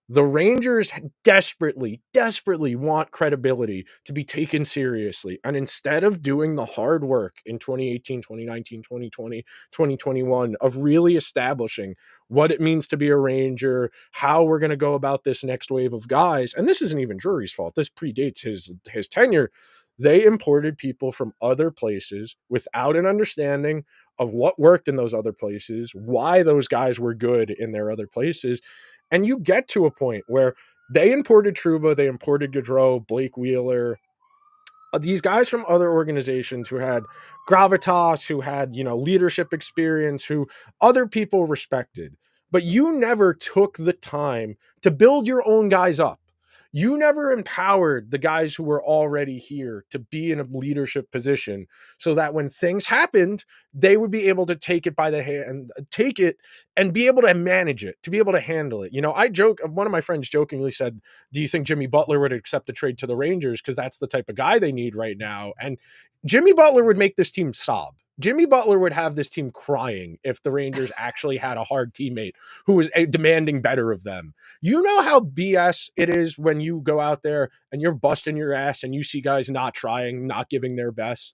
The Rangers desperately, desperately want credibility to be taken seriously. And instead of doing the hard work in 2018, 2019, 2020, 2021 of really establishing what it means to be a Ranger, how we're going to go about this next wave of guys, and this isn't even Drury's fault, this predates his tenure, they imported people from other places without an understanding of what worked in those other places, why those guys were good in their other places. And you get to a point where they imported Trouba, they imported Gaudreau, Blake Wheeler, these guys from other organizations who had gravitas, who had, leadership experience, who other people respected. But you never took the time to build your own guys up. You never empowered the guys who were already here to be in a leadership position so that when things happened, they would be able to take it by the hand, take it and be able to manage it, to be able to handle it. I joke, one of my friends jokingly said, do you think Jimmy Butler would accept a trade to the Rangers? Because that's the type of guy they need right now. And Jimmy Butler would make this team sob. Jimmy Butler would have this team crying if the Rangers actually had a hard teammate who was demanding better of them. You know how BS it is when you go out there and you're busting your ass and you see guys not trying, not giving their best,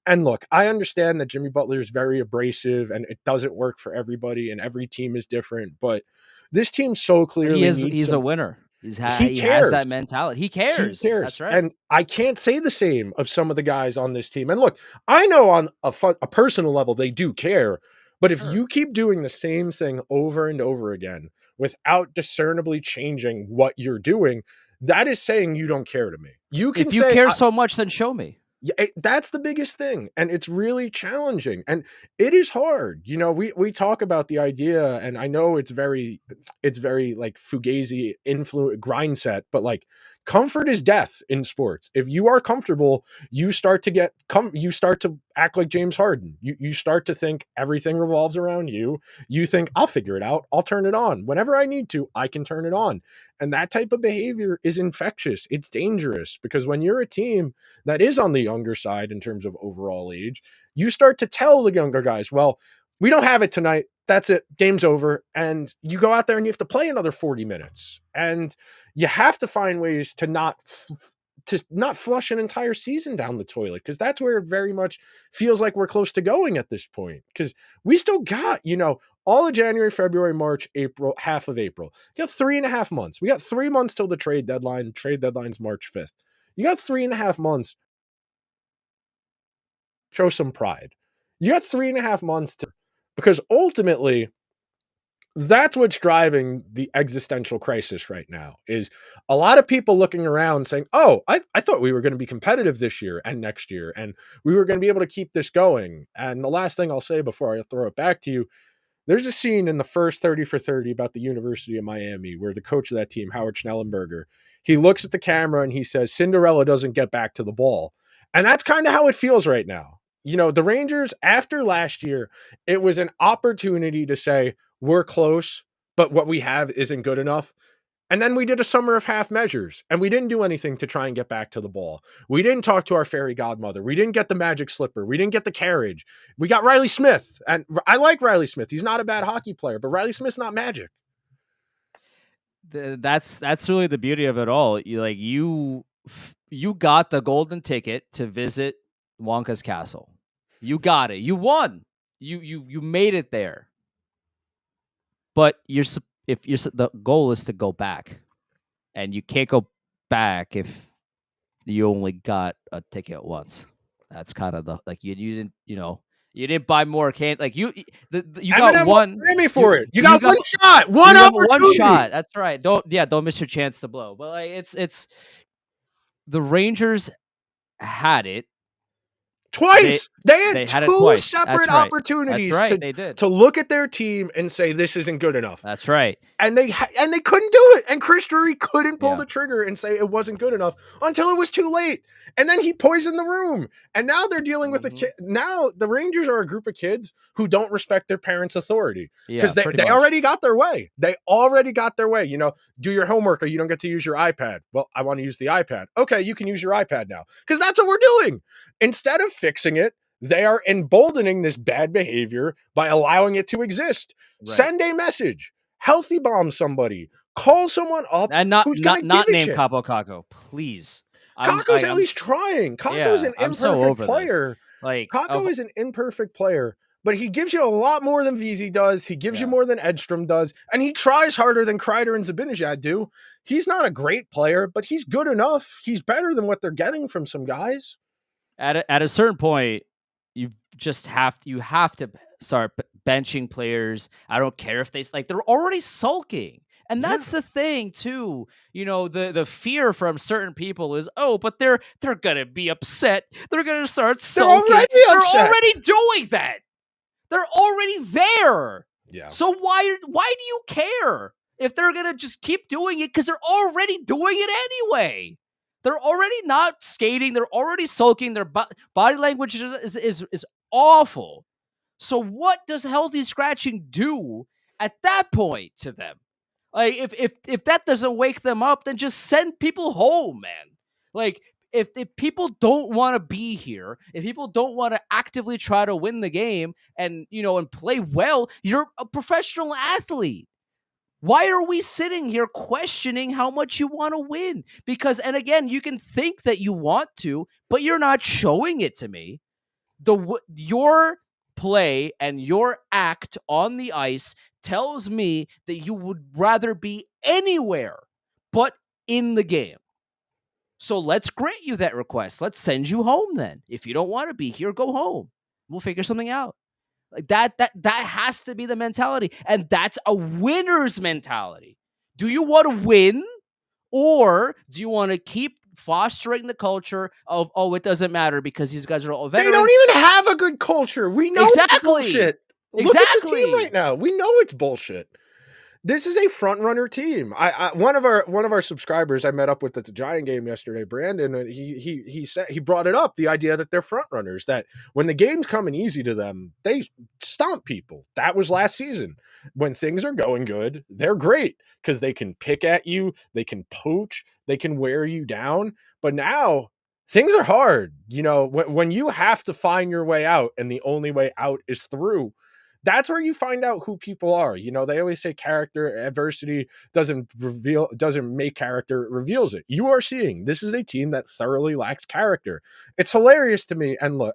And look, I understand that Jimmy Butler is very abrasive and it doesn't work for everybody and every team is different, but this team so But clearly needs he's a some. winner. He He has cares. that mentality. He He cares. That's cares. right. And I can't say the same of some of the guys on this team. And look, I know on a personal level, they do care. But if Sure. you keep doing the same thing over and over again without discernibly changing what you're doing, that is saying you don't care to me. You can If you say, care so much, then show me. yeah, that's the biggest thing, and it's really challenging, and it is hard. We talk about the idea, and I know it's very like Fugazi influence grind set, but like comfort is death in sports. If you are comfortable, you start to act like James Harden. You start to think everything revolves around you. You think, I'll figure it out. I'll turn it on. Whenever I need to, I can turn it on. And that type of behavior is infectious. It's dangerous because when you're a team that is on the younger side in terms of overall age, you start to tell the younger guys, well, we don't have it tonight. That's it. Game's over. And you go out there and you have to play another 40 minutes. And you have to find ways to not flush an entire season down the toilet, because that's where it very much feels like we're close to going at this point. Because we still got, all of January, February, March, April, half of April. You got 3.5 months. We got 3 months till the trade deadline. Trade deadline's March 5th. You got 3.5 months. Show some pride. You got 3.5 months because ultimately, that's what's driving the existential crisis right now, is a lot of people looking around saying, oh, I thought we were going to be competitive this year and next year, and we were going to be able to keep this going. And the last thing I'll say before I throw it back to you, there's a scene in the first 30 for 30 about the University of Miami where the coach of that team, Howard Schnellenberger, he looks at the camera and he says, Cinderella doesn't get back to the ball. And that's kind of how it feels right now. The Rangers, after last year, it was an opportunity to say, we're close, but what we have isn't good enough. And then we did a summer of half measures, and we didn't do anything to try and get back to the ball. We didn't talk to our fairy godmother. We didn't get the magic slipper. We didn't get the carriage. We got Riley Smith, and I like Riley Smith. He's not a bad hockey player, but Riley Smith's not magic. That's really the beauty of it all. You got the golden ticket to visit Wonka's castle. You got it. You won. You made it there. But the goal is to go back, and you can't go back if you only got a ticket once. That's kind of you didn't buy more. You got one Grammy for it. You got one shot, one opportunity. One shot. That's right. Don't miss your chance to blow. But it's the Rangers had it twice. They had two separate opportunities to look at their team and say, this isn't good enough. That's right. And they couldn't do it. And Chris Drury couldn't pull the trigger and say it wasn't good enough until it was too late. And then he poisoned the room. And now they're dealing with now the Rangers are a group of kids who don't respect their parents' authority, because they already got their way. They already got their way. Do your homework or you don't get to use your iPad. Well, I want to use the iPad. Okay, you can use your iPad now, because that's what we're doing. Instead of fixing it, they are emboldening this bad behavior by allowing it to exist. Right. Send a message. Healthy bomb somebody. Call someone up. And not name Kaapo Kakko, please. Kakko's at least trying. Kakko's an imperfect player. Kakko is an imperfect player, but he gives you a lot more than VZ does. He gives you more than Edstrom does, and he tries harder than Kreider and Zibanejad do. He's not a great player, but he's good enough. He's better than what they're getting from some guys. At a certain point, you have to start benching players. I don't care if they're already sulking. And that's the thing too. The fear from certain people is, but they're gonna be upset. They're gonna start sulking. They're already doing that. They're already there. Yeah. So why do you care if they're gonna just keep doing it? Because they're already doing it anyway. They're already not skating. They're already sulking. Their body language is awful. So what does healthy scratching do at that point to them? If that doesn't wake them up, then just send people home, man. If people don't want to be here, if people don't want to actively try to win the game and play well, you're a professional athlete. Why are we sitting here questioning how much you want to win? And again, you can think that you want to, but you're not showing it to me. Your play and your act on the ice tells me that you would rather be anywhere but in the game. So let's grant you that request. Let's send you home then. If you don't want to be here, go home. We'll figure something out. That has to be the mentality. And that's a winner's mentality. Do you want to win? Or do you want to keep fostering the culture of, it doesn't matter because these guys are all veterans? They don't even have a good culture. We know it's bullshit. Look at the team right now. We know it's bullshit. This is a front runner team. One of our subscribers I met up with at the Giant game yesterday, Brandon, and he said he brought it up, the idea that they're front runners, that when the game's coming easy to them, they stomp people. That was last season. When things are going good, they're great because they can pick at you, they can poach, they can wear you down. But now things are hard. When you have to find your way out and the only way out is through, that's where you find out who people are. They always say character adversity doesn't make character, it reveals it. You are seeing this is a team that thoroughly lacks character. It's hilarious to me. And look,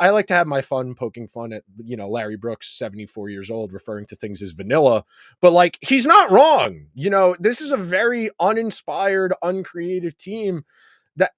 I like to have my fun poking fun at, Larry Brooks, 74 years old, referring to things as vanilla, but like, he's not wrong. This is a very uninspired, uncreative team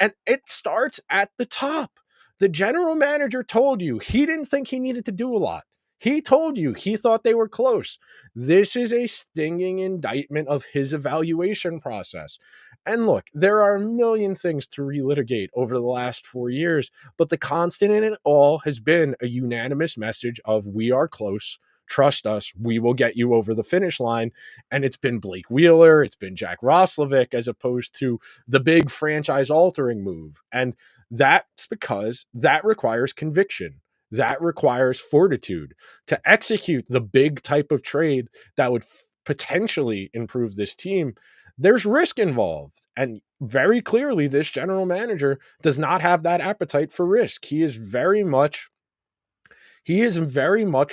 and it starts at the top. The general manager told you he didn't think he needed to do a lot. He told you he thought they were close. This is a stinging indictment of his evaluation process. And look, there are a million things to relitigate over the last 4 years, but the constant in it all has been a unanimous message of we are close. Trust us, we will get you over the finish line. And it's been Blake Wheeler, it's been Jack Roslovic, as opposed to the big franchise altering move. And that's because that requires conviction. That requires fortitude to execute the big type of trade that would potentially improve this team. There's risk involved. And very clearly, this general manager does not have that appetite for risk. He is very much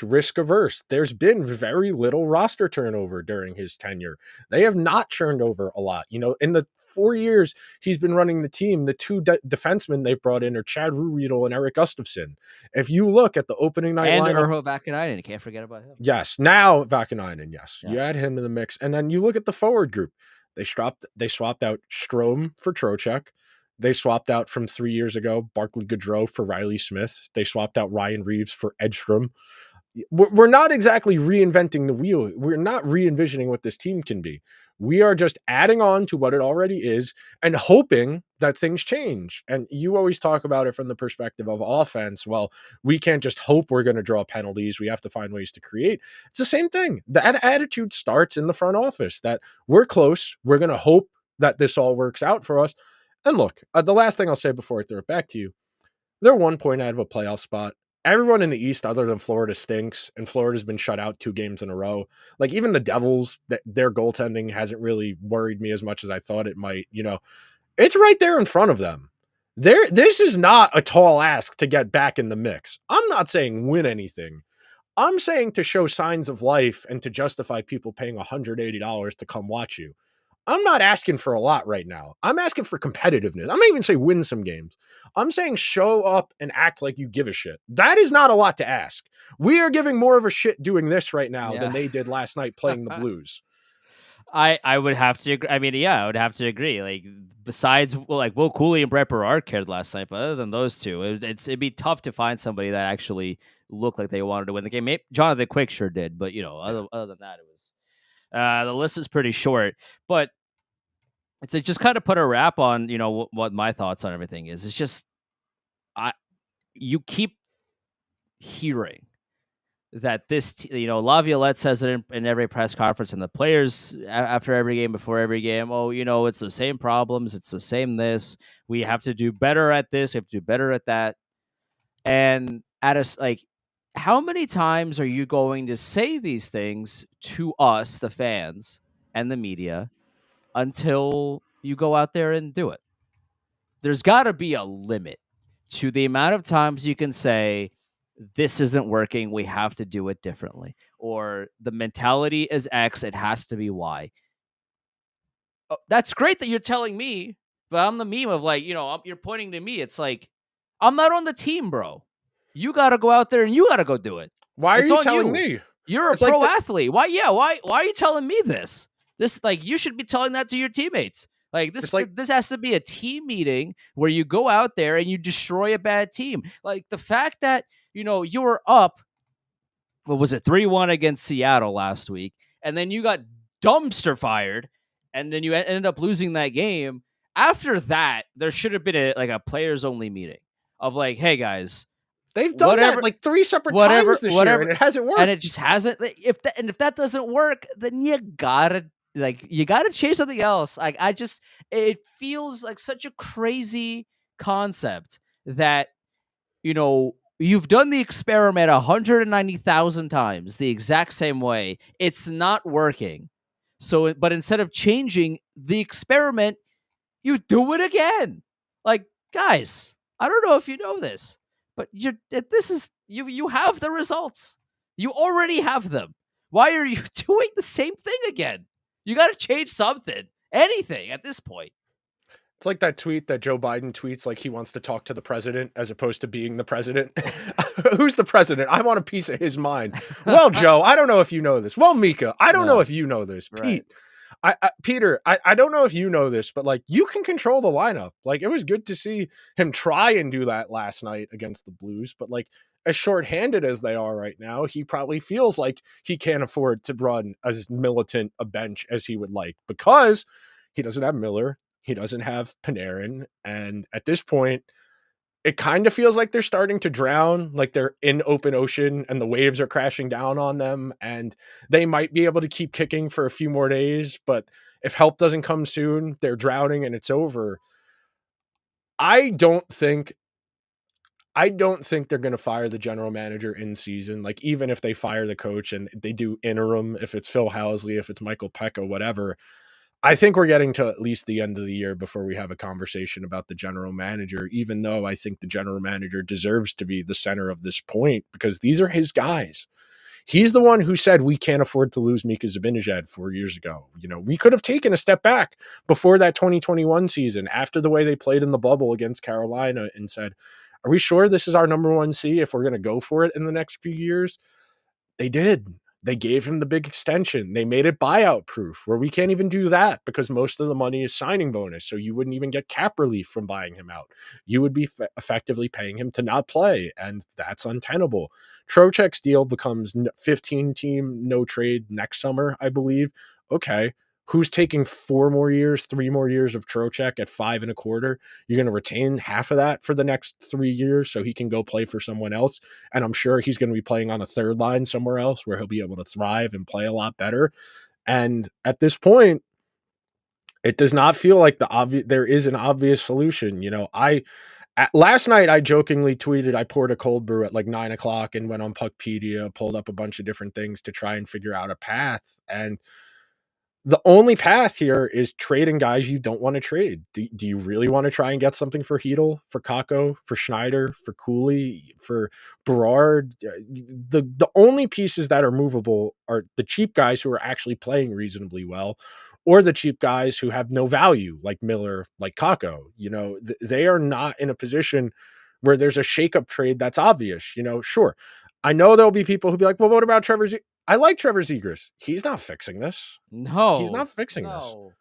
risk averse. There's been very little roster turnover during his tenure. They have not churned over a lot. In the 4 years he's been running the team, the two defensemen they've brought in are Chad Ruhwedel and Eric Gustafsson. If you look at the opening night and lineup, Urho Vakanainen, can't forget about him. yes, now Vakanainen, yes, yeah. You add him in the mix, and then you look at the forward group. They swapped out Strome for Trocheck. They swapped out from 3 years ago Barclay Goodrow for Riley Smith. They swapped out Ryan Reeves for Edstrom. We're not exactly reinventing the wheel. We're not re-envisioning what this team can be. We are just adding on to what it already is and hoping that things change. And you always talk about it from the perspective of offense. Well, we can't just hope we're going to draw penalties. We have to find ways to create. It's the same thing. That attitude starts in the front office, that we're close. We're going to hope that this all works out for us. And look, the last thing I'll say before I throw it back to you, they're 1 point out of a playoff spot. Everyone in the East other than Florida stinks, and Florida's been shut out 2 games in a row. Like, even the Devils, their goaltending hasn't really worried me as much as I thought it might. It's right there in front of them. This is not a tall ask to get back in the mix. I'm not saying win anything. I'm saying to show signs of life and to justify people paying $180 to come watch you. I'm not asking for a lot right now. I'm asking for competitiveness. I'm not even saying win some games. I'm saying show up and act like you give a shit. That is not a lot to ask. We are giving more of a shit doing this right now than they did last night playing the Blues. I would have to agree. I mean, yeah, I would have to agree. Like, besides, like, Will Cooley and Brett Berard cared last night, but other than those two, it'd be tough to find somebody that actually looked like they wanted to win the game. Maybe Jonathan Quick sure did, but other than that, it was the list is pretty short. But it's like, just kind of put a wrap on what my thoughts on everything is. It's just you keep hearing that this, Laviolette says it in every press conference, and the players after every game, before every game, it's the same problems, it's the same this. We have to do better at this, we have to do better at that. And at us, like, how many times are you going to say these things to us, the fans and the media, until you go out there and do it? There's got to be a limit to the amount of times you can say, this isn't working, we have to do it differently, or the mentality is X, it has to be Y. Oh, that's great that you're telling me, but I'm the meme of, like, you're pointing to me. It's like, I'm not on the team, bro. You got to go out there and you got to go do it. Why are you telling me? You're a pro athlete. Why are you telling me this? This, like, you should be telling that to your teammates. Like, this has to be a team meeting where you go out there and you destroy a bad team. Like, the fact that, you were up, what was it, 3-1 against Seattle last week, and then you got dumpster fired, and then you ended up losing that game. After that, there should have been a players only meeting of, like, hey guys, They've done that whatever, like 3 separate times this year, and whatever, it hasn't and worked. it just hasn't. If that doesn't work, then you gotta change something else. Like I just, it feels like such a crazy concept that you've done the experiment 190,000 times the exact same way. It's not working. So, but instead of changing the experiment, you do it again. Like, guys, I don't know if you know this, but you have the results. You already have them. Why are you doing the same thing again? You got to change something, anything at this point. It's like that tweet that Joe Biden tweets like he wants to talk to the president as opposed to being the president. Who's the president? I want a piece of his mind. Well, Joe, I don't know if you know this. Well, Mika, I don't know No, if you know this. right. Peter, I don't know if you know this, but like you can control the lineup. Like it was good to see him try and do that last night against the Blues, but like as shorthanded as they are right now, he probably feels like he can't afford to run as militant a bench as he would like because he doesn't have Miller, he doesn't have Panarin, and at this point, it kind of feels like they're starting to drown, like they're in open ocean and the waves are crashing down on them, and they might be able to keep kicking for a few more days, but if help doesn't come soon, they're drowning and it's over. I don't think I don't think they're going to fire the general manager in season. Like even if they fire the coach and they do interim, if it's Phil Housley, if it's Michael Pekka, whatever, I think we're getting to at least the end of the year before we have a conversation about the general manager, even though I think the general manager deserves to be the center of this point because these are his guys. He's the one who said we can't afford to lose Mika Zibanejad 4 years ago. You know, we could have taken a step back before that 2021 season after the way they played in the bubble against Carolina and said, are we sure this is our number one C if we're going to go for it in the next few years? They did. They gave him the big extension. They made it buyout proof where we can't even do that because most of the money is signing bonus. So you wouldn't even get cap relief from buying him out. You would be effectively paying him to not play. And that's untenable. Trocheck's deal becomes 15 team no trade next summer, I believe. Okay. Who's taking 4 more years, 3 more years of Trocheck at 5.25? You're going to retain half of that for the next 3 years so he can go play for someone else. And I'm sure he's going to be playing on a third line somewhere else where he'll be able to thrive and play a lot better. And at this point, it does not feel like there is an obvious solution. You know, last night I jokingly tweeted I poured a cold brew at like 9 o'clock and went on Puckpedia, pulled up a bunch of different things to try and figure out a path. And the only path here is trading guys you don't want to trade. Do you really want to try and get something for Hedel, for Kakko, for Schneider, for Cooley, for Berard? The only pieces that are movable are the cheap guys who are actually playing reasonably well, or the cheap guys who have no value, like Miller, like Kakko. You know, they are not in a position where there's a shakeup trade that's obvious. You know, sure. I know there'll be people who'll be like, well, what about Trevor I like Trevor Zegras. He's not fixing this. He's No, not fixing this. no,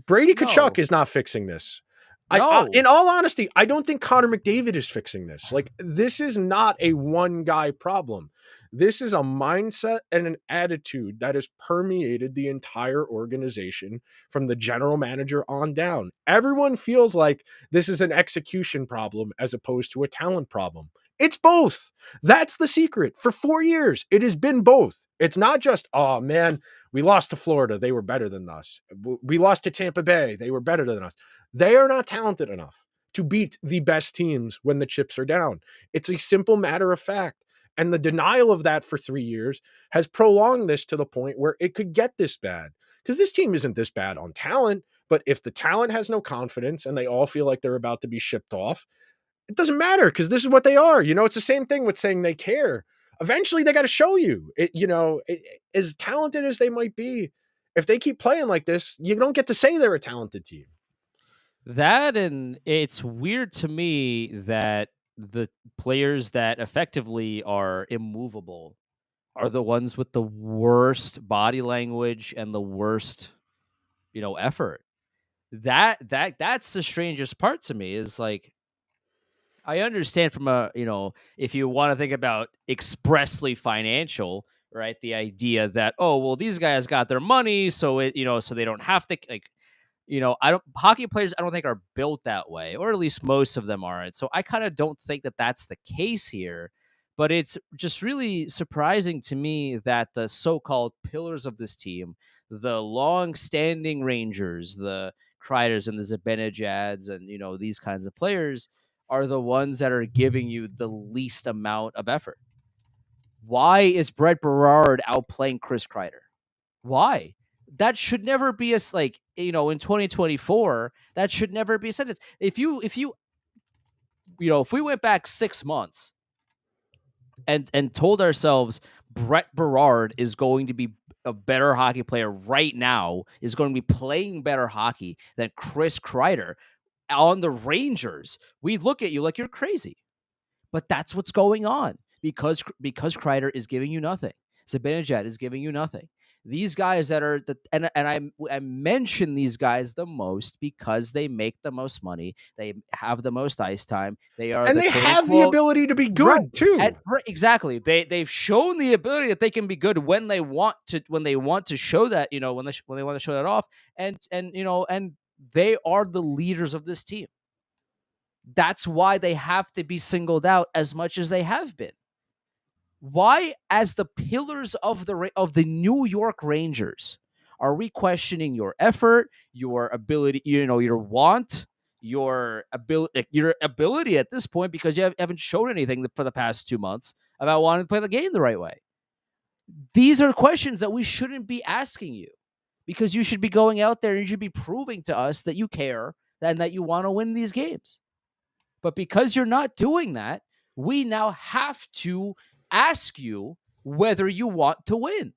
Brady Tkachuk no, is not fixing this. In no. all honesty, I don't think Connor McDavid is fixing this. Like, this is not a one guy problem. This is a mindset and an attitude that has permeated the entire organization from the general manager on down. Everyone feels like this is an execution problem as opposed to a talent problem. It's both. That's the secret. For 4 years, it has been both. It's not just, oh man, we lost to Florida. They were better than us. We lost to Tampa Bay. They were better than us. They are not talented enough to beat the best teams when the chips are down. It's a simple matter of fact. And the denial of that for 3 years has prolonged this to the point where it could get this bad. Because this team isn't this bad on talent, but if the talent has no confidence and they all feel like they're about to be shipped off, it doesn't matter because this is what they are. You know, it's the same thing with saying they care. Eventually, they got to show you. As talented as they might be, if they keep playing like this, you don't get to say they're a talented team. That, and it's weird to me that the players that effectively are immovable are the ones with the worst body language and the worst, effort. That's the strangest part to me is like I understand from if you want to think about expressly financial, right? The idea that, oh, well, these guys got their money, so so they don't have to I don't hockey players I don't think are built that way, or at least most of them aren't. So I kind of don't think that that's the case here. But it's just really surprising to me that the so-called pillars of this team, the long-standing Rangers, the Kreiders and the Zibanejads, and these kinds of players are the ones that are giving you the least amount of effort. Why is Brett Berard outplaying Chris Kreider? Why? That should never be in 2024, that should never be a sentence. If we went back 6 months and told ourselves Brett Berard is going to be a better hockey player right now, is going to be playing better hockey than Chris Kreider on the Rangers, we'd look at you like you're crazy. But that's what's going on because Kreider is giving you nothing. Zibanejad is giving you nothing. These guys that are I mention these guys the most because they make the most money. They have the most ice time. They are and the they quote have the unquote ability to be good too. right, exactly. They've shown the ability that they can be good when they want to show that, when they want to show that off, and they are the leaders of this team. That's why they have to be singled out as much as they have been. Why, as the pillars of the New York Rangers, are we questioning your effort, your ability, your want, your ability at this point, because you haven't shown anything for the past 2 months about wanting to play the game the right way? These are questions that we shouldn't be asking you, because you should be going out there and you should be proving to us that you care and that you want to win these games. But because you're not doing that, we now have to ask you whether you want to win.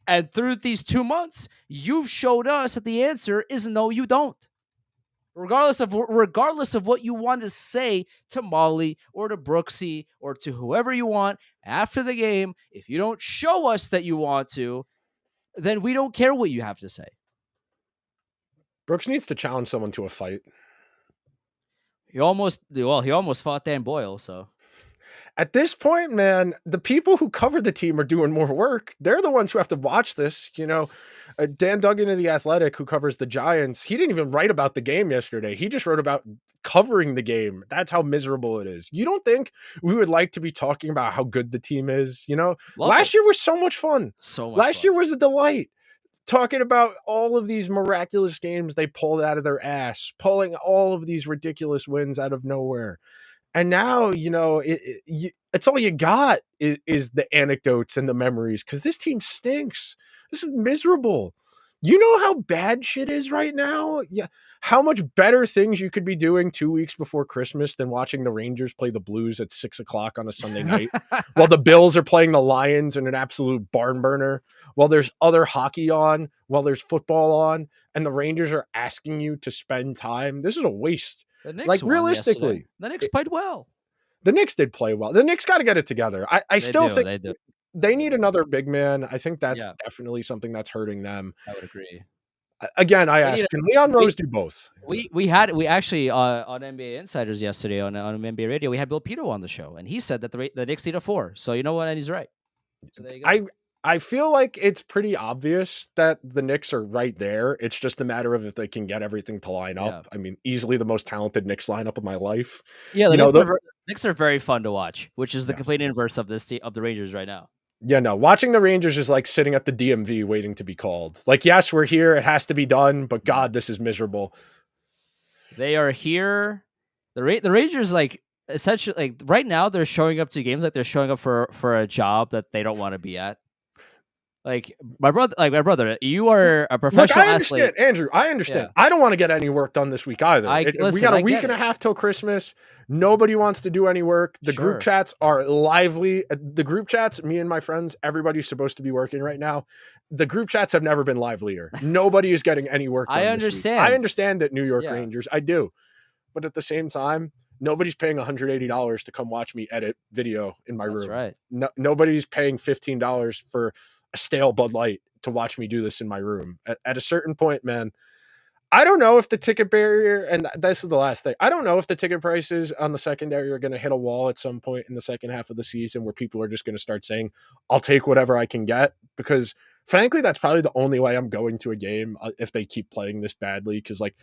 And through these 2 months, you've showed us that the answer is no, you don't. Regardless of what you want to say to Molly or to Brooksy or to whoever you want after the game, if you don't show us that you want to, then we don't care what you have to say. Brooks needs to challenge someone to a fight. He almost fought Dan Boyle, so. At this point, man, the people who cover the team are doing more work. They're the ones who have to watch this. Dan Duggan of The Athletic, who covers the Giants, he didn't even write about the game yesterday. He just wrote about covering the game. That's how miserable it is. You don't think we would like to be talking about how good the team is? Last year was so much fun. Last year was a delight. Talking about all of these miraculous games they pulled out of their ass, pulling all of these ridiculous wins out of nowhere. And now, it's all you got is the anecdotes and the memories, because this team stinks. This is miserable. You know how bad shit is right now? Yeah. How much better things you could be doing 2 weeks before Christmas than watching the Rangers play the Blues at 6:00 on a Sunday night while the Bills are playing the Lions in an absolute barn burner, while there's other hockey on, while there's football on, and the Rangers are asking you to spend time. This is a waste. The Knicks realistically, the Knicks played well. The Knicks did play well. The Knicks got to get it together. I still think they need another big man. I think that's definitely something that's hurting them. I would agree. Again, I asked, can Leon Rose do both? We actually on NBA Insiders yesterday on NBA Radio, we had Bill Pito on the show, and he said that the Knicks need a 4. So you know what, and he's right. So there you go. I feel like it's pretty obvious that the Knicks are right there. It's just a matter of if they can get everything to line up. I mean, easily the most talented Knicks lineup of my life. Yeah, the Knicks are very fun to watch, which is the complete inverse of the Rangers right now. Yeah, no, watching the Rangers is like sitting at the DMV waiting to be called. Like, yes, we're here. It has to be done. But God, this is miserable. They are here. The Rangers, essentially, right now, they're showing up to games like they're showing up for a job that they don't want to be at. Like my brother, you are a professional I understand, athlete. Andrew. I understand. Yeah. I don't want to get any work done this week either. We got a week and a half till Christmas. Nobody wants to do any work. The group chats are lively. The group chats, me and my friends, everybody's supposed to be working right now. The group chats have never been livelier. Nobody is getting any work done. I understand. I understand that New York Rangers. I do. But at the same time, nobody's paying $180 to come watch me edit video in my room. Right. Nobody's paying $15 for a stale Bud Light to watch me do this in my room. At a certain point, man, I don't know if the ticket barrier, and this is the last thing, I don't know if the ticket prices on the secondary are going to hit a wall at some point in the second half of the season where people are just going to start saying, I'll take whatever I can get. Because frankly, that's probably the only way I'm going to a game if they keep playing this badly, because like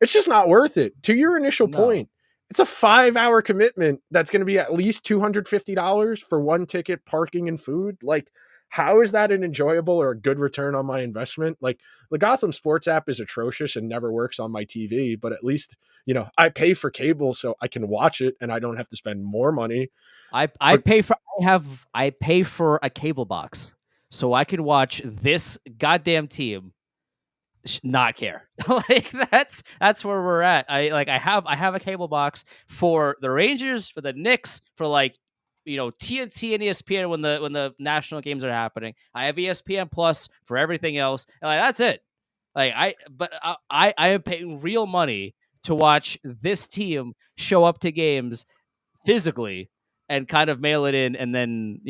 it's just not worth it. To your initial No. point, it's a 5-hour commitment that's going to be at least $250 for one ticket, parking, and food. Like, how is that an enjoyable or a good return on my investment? Like, the Gotham Sports app is atrocious and never works on my TV, but at least, I pay for cable so I can watch it and I don't have to spend more money. I But pay for I pay for a cable box so I can watch this goddamn team not care. Like that's where we're at. I have a cable box for the Rangers, for the Knicks, for like TNT and ESPN when the national games are happening. I have ESPN Plus for everything else, and like that's it. I am paying real money to watch this team show up to games physically and kind of mail it in, and then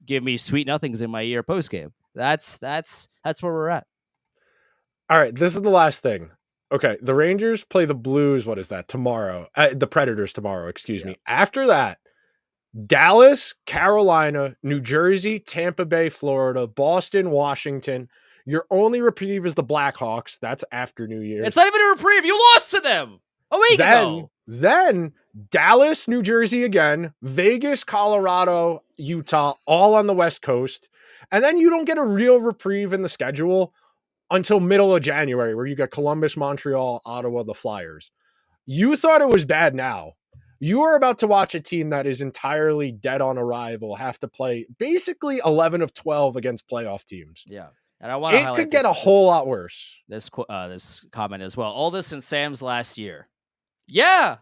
give me sweet nothings in my ear post game. That's where we're at. all right, this is the last thing. Okay, the Rangers play the Blues. What is that? Tomorrow. The Predators tomorrow, excuse Yeah. me. After that, Dallas, Carolina, New Jersey, Tampa Bay, Florida, Boston, Washington. Your only reprieve is the Blackhawks. That's after New It's Year's. not even a reprieve. You lost to them a week Then, ago. then Dallas, New Jersey again, Vegas, Colorado, Utah, all on the West Coast. And then you don't get a real reprieve in the schedule until middle of January, where you got Columbus, Montreal, Ottawa, the Flyers. You thought it was bad now. You are about to watch a team that is entirely dead on arrival have to play basically 11 of 12 against playoff teams. Yeah, and I want to It could highlight get a whole lot worse. this comment as well. All this in Sam's last year. Yeah,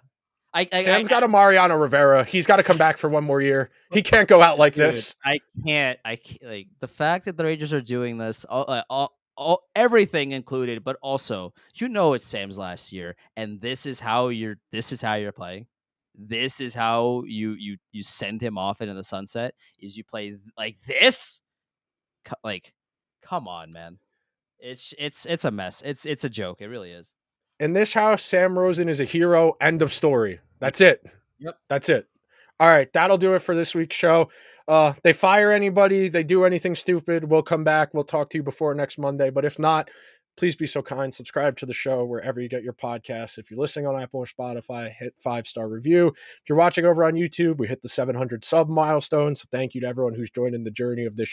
Sam's got a Mariano Rivera. He's got to come back for one more year. He can't go out like dude, this. I can't. Like the fact that the Rangers are doing this, all everything included, but also it's Sam's last year, and this is how you're playing. This is how you send him off into the sunset. Is you play like this? Like, come on, man. It's a mess. It's a joke. It really is. In this house, Sam Rosen is a hero. End of story. That's it. Yep. That's it. All right, that'll do it for this week's show. They fire anybody, they do anything stupid, we'll come back. We'll talk to you before next Monday. But if not, please be so kind. Subscribe to the show wherever you get your podcasts. If you're listening on Apple or Spotify, hit 5-star review. If you're watching over on YouTube, we hit the 700 sub milestone. So thank you to everyone who's joining the journey of this